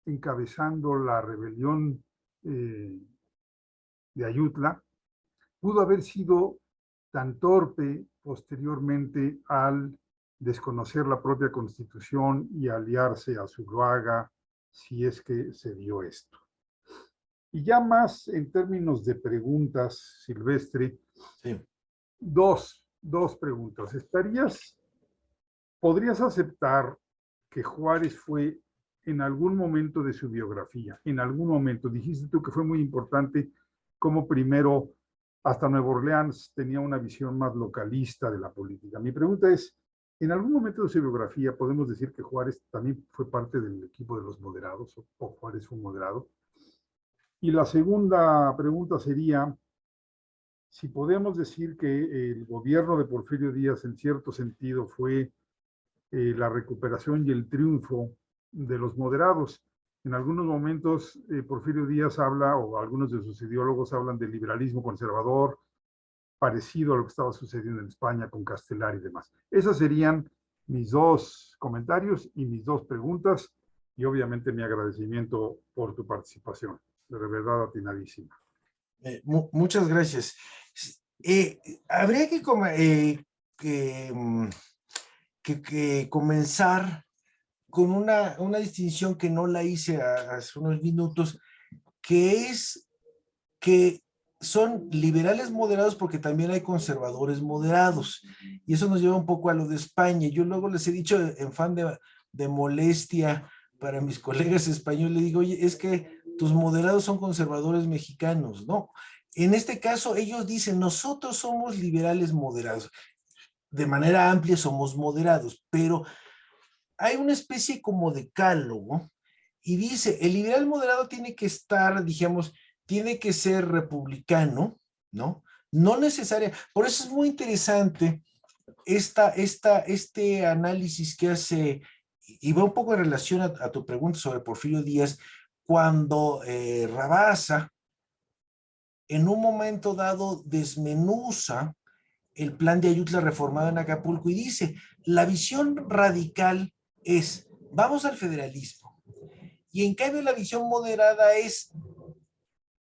encabezando la rebelión de Ayutla, pudo haber sido tan torpe posteriormente al desconocer la propia Constitución y aliarse a Zuluaga, si es que se dio esto. Y ya más en términos de preguntas, Silvestre, sí. Dos preguntas. ¿Podrías aceptar que Juárez fue en algún momento de su biografía, en algún momento, dijiste tú que fue muy importante, como primero hasta Nueva Orleans tenía una visión más localista de la política? Mi pregunta es, ¿en algún momento de su biografía podemos decir que Juárez también fue parte del equipo de los moderados, o Juárez fue un moderado? Y la segunda pregunta sería, si podemos decir que el gobierno de Porfirio Díaz en cierto sentido fue la recuperación y el triunfo de los moderados. En algunos momentos Porfirio Díaz habla, o algunos de sus ideólogos hablan del liberalismo conservador, parecido a lo que estaba sucediendo en España con Castelar y demás. Esos serían mis dos comentarios y mis dos preguntas, y obviamente mi agradecimiento por tu participación. De verdad atinadísima. Muchas gracias. Habría que comenzar con una distinción que no la hice hace unos minutos, que es que son liberales moderados porque también hay conservadores moderados, y eso nos lleva un poco a lo de España. Yo luego les he dicho, en fan de molestia para mis colegas españoles, les digo, oye, es que tus moderados son conservadores mexicanos, ¿no? En este caso ellos dicen, nosotros somos liberales moderados, de manera amplia somos moderados, pero hay una especie como decálogo, y dice, el liberal moderado tiene que estar, digamos, tiene que ser republicano, ¿no? No necesaria. Por eso es muy interesante este análisis que hace, y va un poco en relación a tu pregunta sobre Porfirio Díaz, cuando Rabasa, en un momento dado, desmenuza el plan de Ayutla reformado en Acapulco y dice, la visión radical es, vamos al federalismo, y en cambio la visión moderada es,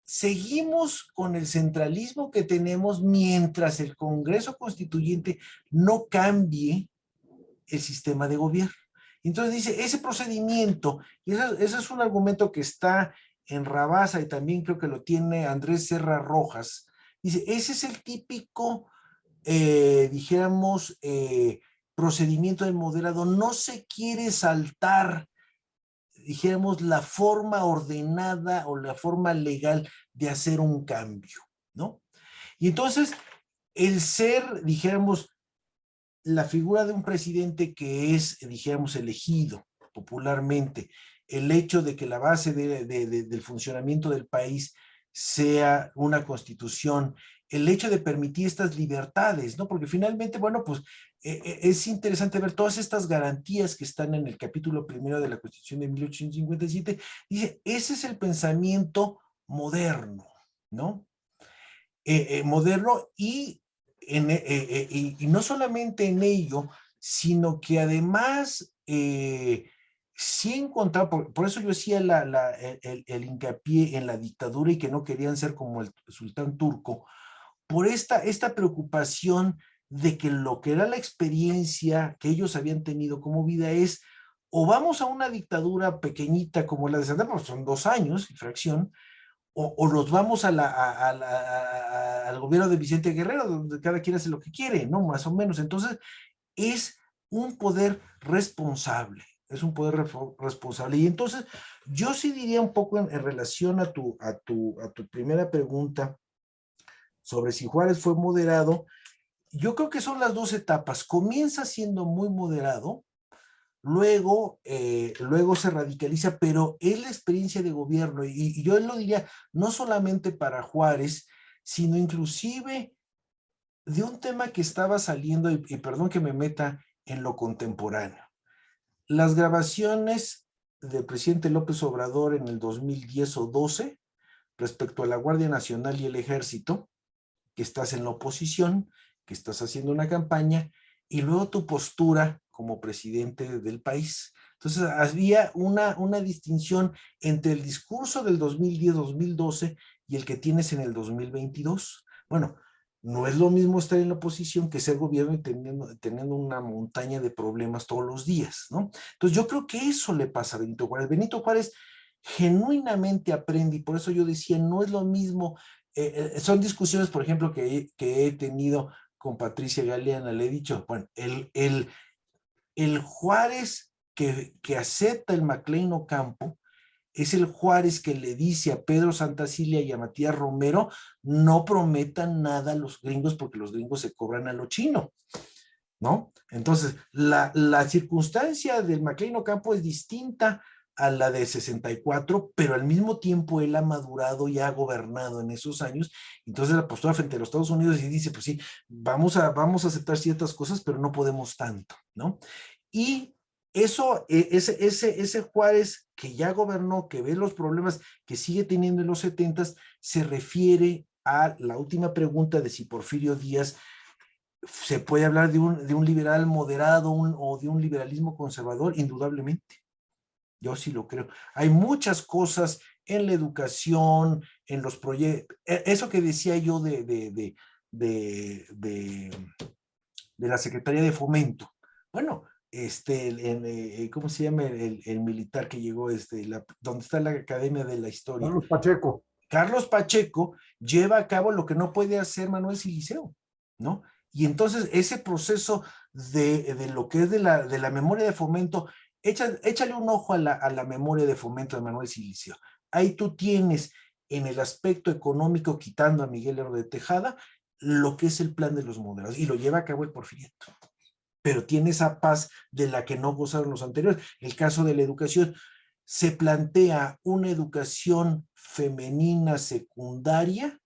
seguimos con el centralismo que tenemos mientras el Congreso Constituyente no cambie el sistema de gobierno. Entonces dice, ese procedimiento, y ese es un argumento que está en Rabasa y también creo que lo tiene Andrés Serra Rojas, dice, ese es el típico, dijéramos, procedimiento del moderado, no se quiere saltar, dijéramos, la forma ordenada o la forma legal de hacer un cambio, ¿no? Y entonces, el ser, dijéramos, la figura de un presidente que es, dijéramos, elegido popularmente, el hecho de que la base del funcionamiento del país sea una constitución, el hecho de permitir estas libertades, ¿no? Porque finalmente, bueno, pues es interesante ver todas estas garantías que están en el capítulo primero de la Constitución de 1857. Dice, ese es el pensamiento moderno, ¿no? Moderno y no solamente en ello, sino que además sí encontraba, por eso yo hacía el hincapié en la dictadura y que no querían ser como el sultán turco, por esta preocupación de que lo que era la experiencia que ellos habían tenido como vida es, o vamos a una dictadura pequeñita como la de Santa, porque son 2 años y fracción, o nos vamos al gobierno de Vicente Guerrero, donde cada quien hace lo que quiere, ¿no? Más o menos. Entonces, es un poder responsable, es un poder responsable. Y entonces, yo sí diría un poco en relación a tu primera pregunta sobre si Juárez fue moderado, yo creo que son las 2 etapas. Comienza siendo muy moderado, luego se radicaliza, pero es la experiencia de gobierno, y yo lo diría, no solamente para Juárez, sino inclusive de un tema que estaba saliendo, y perdón que me meta en lo contemporáneo. Las grabaciones del presidente López Obrador en el 2010 o 12, respecto a la Guardia Nacional y el Ejército, que estás en la oposición, que estás haciendo una campaña, y luego tu postura como presidente del país. Entonces había una distinción entre el discurso del 2010-2012 y el que tienes en el 2022. Bueno, no es lo mismo estar en la oposición que ser gobierno y teniendo una montaña de problemas todos los días, ¿no? Entonces yo creo que eso le pasa a Benito Juárez. Benito Juárez genuinamente aprende, y por eso yo decía, no es lo mismo, son discusiones, por ejemplo, que he tenido con Patricia Galeana, le he dicho, bueno, el Juárez que acepta el McLean Ocampo es el Juárez que le dice a Pedro Santacilia y a Matías Romero, no prometan nada a los gringos porque los gringos se cobran a lo chino, ¿no? Entonces, la circunstancia del McLean Ocampo es distinta a la de 64, pero al mismo tiempo él ha madurado y ha gobernado en esos años. Entonces la postura frente a los Estados Unidos y dice, pues sí, vamos a aceptar ciertas cosas, pero no podemos tanto, ¿no? Y eso, ese Juárez que ya gobernó, que ve los problemas que sigue teniendo en los 70s, se refiere a la última pregunta de si Porfirio Díaz se puede hablar de un liberal moderado o de un liberalismo conservador. Indudablemente. Yo sí lo creo. Hay muchas cosas en la educación, en los proyectos. Eso que decía yo de la Secretaría de Fomento. Bueno, ¿cómo se llama el militar que llegó? ¿Dónde está la Academia de la Historia? Carlos Pacheco. Carlos Pacheco lleva a cabo lo que no puede hacer Manuel Siliceo, ¿no? Y entonces ese proceso de lo que es de la memoria de fomento, échale un ojo a la memoria de fomento de Manuel Siliceo. Ahí tú tienes en el aspecto económico, quitando a Miguel Lerdo de Tejada, lo que es el plan de los moderados, y lo lleva a cabo el Porfiriato. Pero tiene esa paz de la que no gozaron los anteriores. El caso de la educación, se plantea una educación femenina secundaria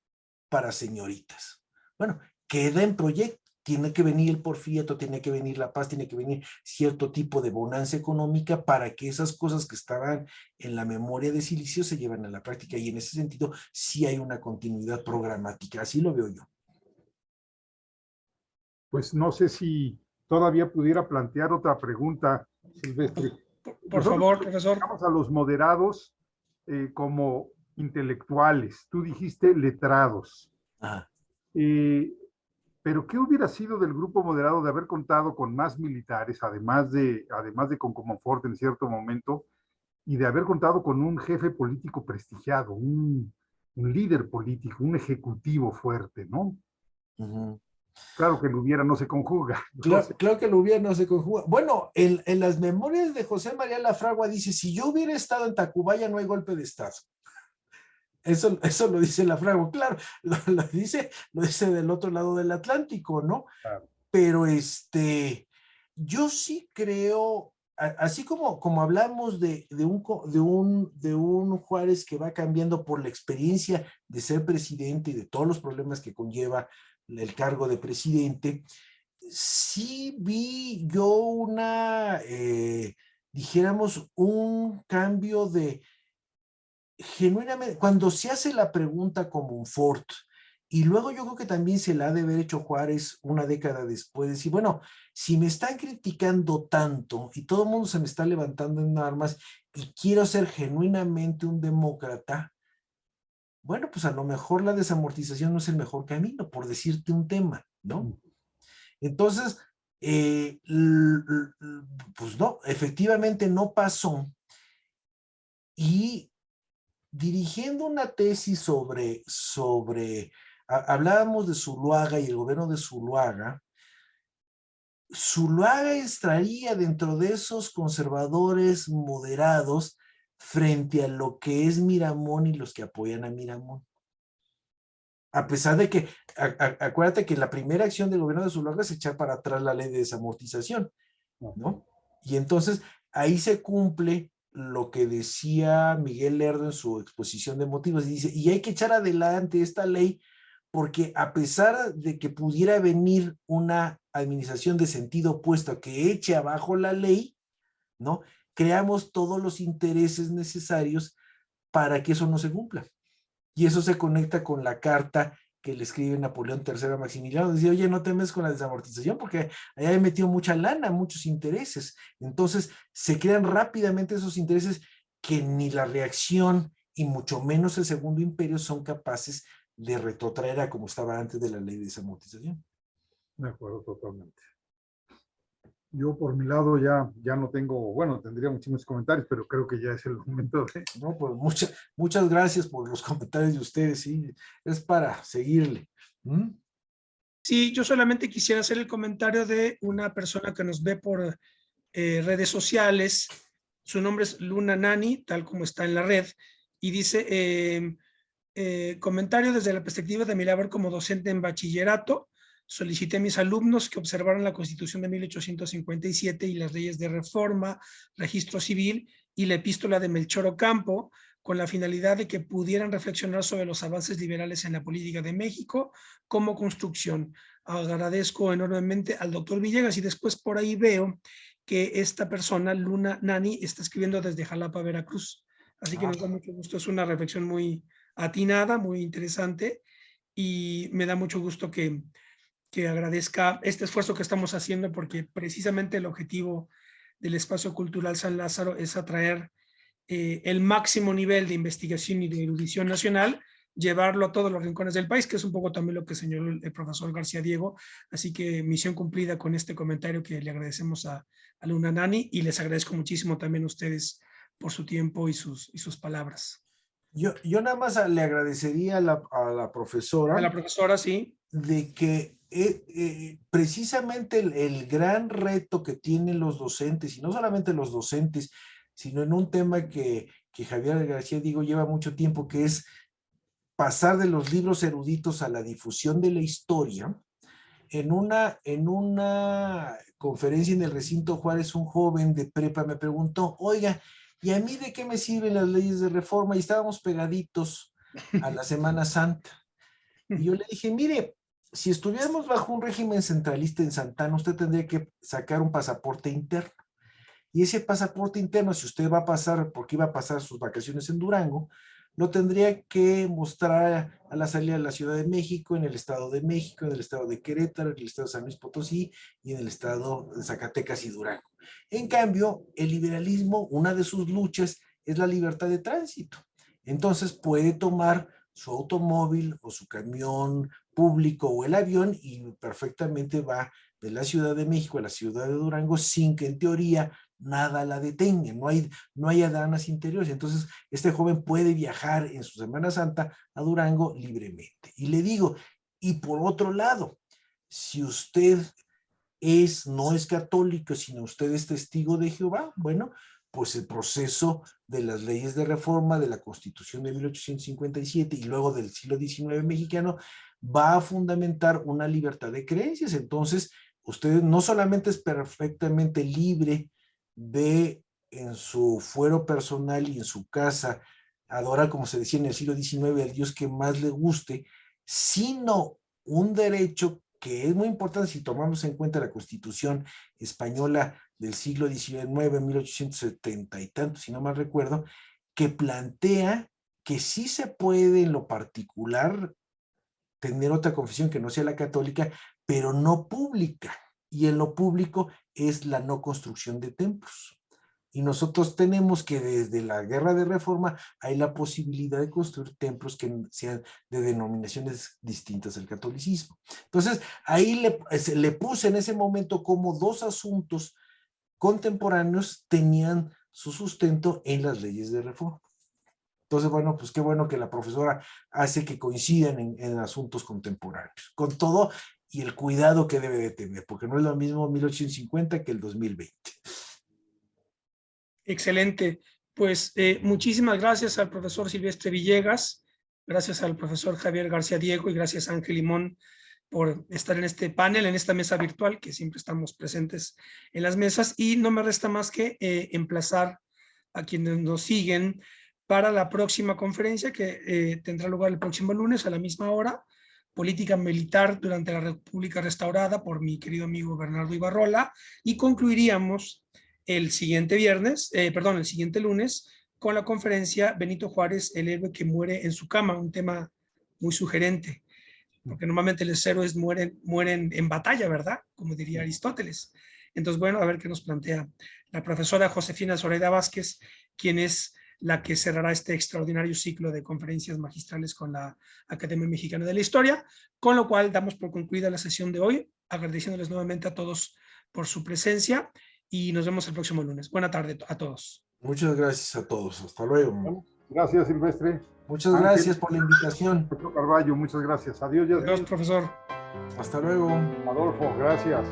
para señoritas. Bueno, queda en proyecto. Tiene que venir el Porfiriato, tiene que venir la paz, tiene que venir cierto tipo de bonanza económica para que esas cosas que estaban en la memoria de Silicio se lleven a la práctica, y en ese sentido sí hay una continuidad programática, así lo veo yo. Pues no sé si todavía pudiera plantear otra pregunta, Silvestre. Por favor, profesor. Vamos a los moderados como intelectuales, tú dijiste letrados. Ajá. Pero ¿qué hubiera sido del grupo moderado de haber contado con más militares, además de con Comonfort en cierto momento, y de haber contado con un jefe político prestigiado, un líder político, un ejecutivo fuerte, ¿no? Uh-huh. Claro que el hubiera no se conjuga. Claro que el hubiera no se conjuga. Bueno, en las memorias de José María Lafragua dice, si yo hubiera estado en Tacubaya no hay golpe de Estado. Eso lo dice Lafragua, claro, lo dice del otro lado del Atlántico, ¿no? Claro. Pero yo sí creo, así como hablamos de un Juárez que va cambiando por la experiencia de ser presidente y de todos los problemas que conlleva el cargo de presidente, sí vi yo dijéramos, un cambio de genuinamente, cuando se hace la pregunta Comonfort, y luego yo creo que también se la ha de haber hecho Juárez una década después, decir, bueno, si me están criticando tanto y todo el mundo se me está levantando en armas y quiero ser genuinamente un demócrata, bueno, pues a lo mejor la desamortización no es el mejor camino, por decirte un tema, ¿no? Entonces, pues no, efectivamente no pasó. Y dirigiendo una tesis hablábamos de Zuluaga y el gobierno de Zuluaga estaría dentro de esos conservadores moderados frente a lo que es Miramón y los que apoyan a Miramón. A pesar de que, acuérdate que la primera acción del gobierno de Zuluaga es echar para atrás la ley de desamortización, ¿no? Y entonces ahí se cumple lo que decía Miguel Lerdo en su exposición de motivos, y dice, y hay que echar adelante esta ley porque a pesar de que pudiera venir una administración de sentido opuesto que eche abajo la ley, ¿no? Creamos todos los intereses necesarios para que eso no se cumpla. Y eso se conecta con la carta que le escribe Napoleón III a Maximiliano, decía, oye, no temes con la desamortización porque allá he metido mucha lana, muchos intereses. Entonces se crean rápidamente esos intereses que ni la reacción y mucho menos el Segundo Imperio son capaces de retrotraer a como estaba antes de la ley de desamortización. De acuerdo, totalmente. Yo por mi lado ya no tengo, bueno, tendría muchísimos comentarios, pero creo que ya es el momento de... No, pues muchas gracias por los comentarios de ustedes, sí, es para seguirle. ¿Mm? Sí, yo solamente quisiera hacer el comentario de una persona que nos ve por redes sociales. Su nombre es Luna Nani, tal como está en la red, y dice, comentario desde la perspectiva de mi labor como docente en bachillerato. Solicité a mis alumnos que observaran la Constitución de 1857 y las leyes de reforma, registro civil y la epístola de Melchor Ocampo, con la finalidad de que pudieran reflexionar sobre los avances liberales en la política de México como construcción. Agradezco enormemente al doctor Villegas y después por ahí veo que esta persona, Luna Nani, está escribiendo desde Jalapa, Veracruz. Así que nos da mucho gusto, es una reflexión muy atinada, muy interesante, y me da mucho gusto que agradezca este esfuerzo que estamos haciendo, porque precisamente el objetivo del Espacio Cultural San Lázaro es atraer el máximo nivel de investigación y de erudición nacional, llevarlo a todos los rincones del país, que es un poco también lo que señaló el profesor García Diego. Así que misión cumplida con este comentario que le agradecemos a Luna Nani, y les agradezco muchísimo también a ustedes por su tiempo y sus palabras. Yo nada más le agradecería a la profesora. A la profesora, sí. De que precisamente el gran reto que tienen los docentes, y no solamente los docentes, sino en un tema que Javier García Diego lleva mucho tiempo, que es pasar de los libros eruditos a la difusión de la historia. En una conferencia en el Recinto Juárez, un joven de prepa me preguntó, oiga, ¿y a mí de qué me sirven las leyes de reforma? Y estábamos pegaditos a la Semana Santa. Y yo le dije, mire, si estuviéramos bajo un régimen centralista en Santana, usted tendría que sacar un pasaporte interno. Y ese pasaporte interno, si usted va a pasar, porque iba a pasar sus vacaciones en Durango, lo tendría que mostrar a la salida de la Ciudad de México, en el Estado de México, en el Estado de Querétaro, en el Estado de San Luis Potosí y en el Estado de Zacatecas y Durango. En cambio, el liberalismo, una de sus luchas es la libertad de tránsito. Entonces puede tomar su automóvil o su camión público o el avión y perfectamente va de la Ciudad de México a la ciudad de Durango sin que en teoría nada la detenga, no hay aduanas interiores. Entonces este joven puede viajar en su Semana Santa a Durango libremente. Y le digo, y por otro lado, si usted no es católico, sino usted es testigo de Jehová, bueno, pues el proceso de las leyes de reforma de la Constitución de 1857 y luego del siglo XIX mexicano va a fundamentar una libertad de creencias. Entonces, usted no solamente es perfectamente libre de, en su fuero personal y en su casa, adorar, como se decía en el siglo XIX, al Dios que más le guste, sino un derecho que es muy importante si tomamos en cuenta la Constitución española del siglo XIX, 1870 y tanto, si no mal recuerdo, que plantea que sí se puede en lo particular tener otra confesión que no sea la católica, pero no pública. Y en lo público es la no construcción de templos. Y nosotros tenemos que desde la Guerra de Reforma hay la posibilidad de construir templos que sean de denominaciones distintas al catolicismo. Entonces, ahí le puse en ese momento como dos asuntos contemporáneos tenían su sustento en las leyes de reforma. Entonces, bueno, pues qué bueno que la profesora hace que coincidan en asuntos contemporáneos, con todo y el cuidado que debe de tener, porque no es lo mismo 1850 que el 2020. Excelente. Pues muchísimas gracias al profesor Silvestre Villegas, gracias al profesor Javier García Diego y gracias a Ángel Limón por estar en este panel, en esta mesa virtual, que siempre estamos presentes en las mesas. Y no me resta más que emplazar a quienes nos siguen para la próxima conferencia que tendrá lugar el próximo lunes a la misma hora, Política Militar durante la República Restaurada, por mi querido amigo Bernardo Ibarrola, y concluiríamos el siguiente lunes, con la conferencia Benito Juárez, el héroe que muere en su cama, un tema muy sugerente, porque normalmente los héroes mueren en batalla, ¿verdad? Como diría Aristóteles. Entonces, bueno, a ver qué nos plantea la profesora Josefina Zoraida Vázquez, quien es la que cerrará este extraordinario ciclo de conferencias magistrales con la Academia Mexicana de la Historia, con lo cual damos por concluida la sesión de hoy, agradeciéndoles nuevamente a todos por su presencia y nos vemos el próximo lunes. Buena tarde a todos. Muchas gracias a todos. Hasta luego. Gracias, Silvestre. Muchas gracias por la invitación. Doctor Carballo, muchas gracias. Adiós, Yasmin. Adiós, profesor. Hasta luego. Adolfo, gracias.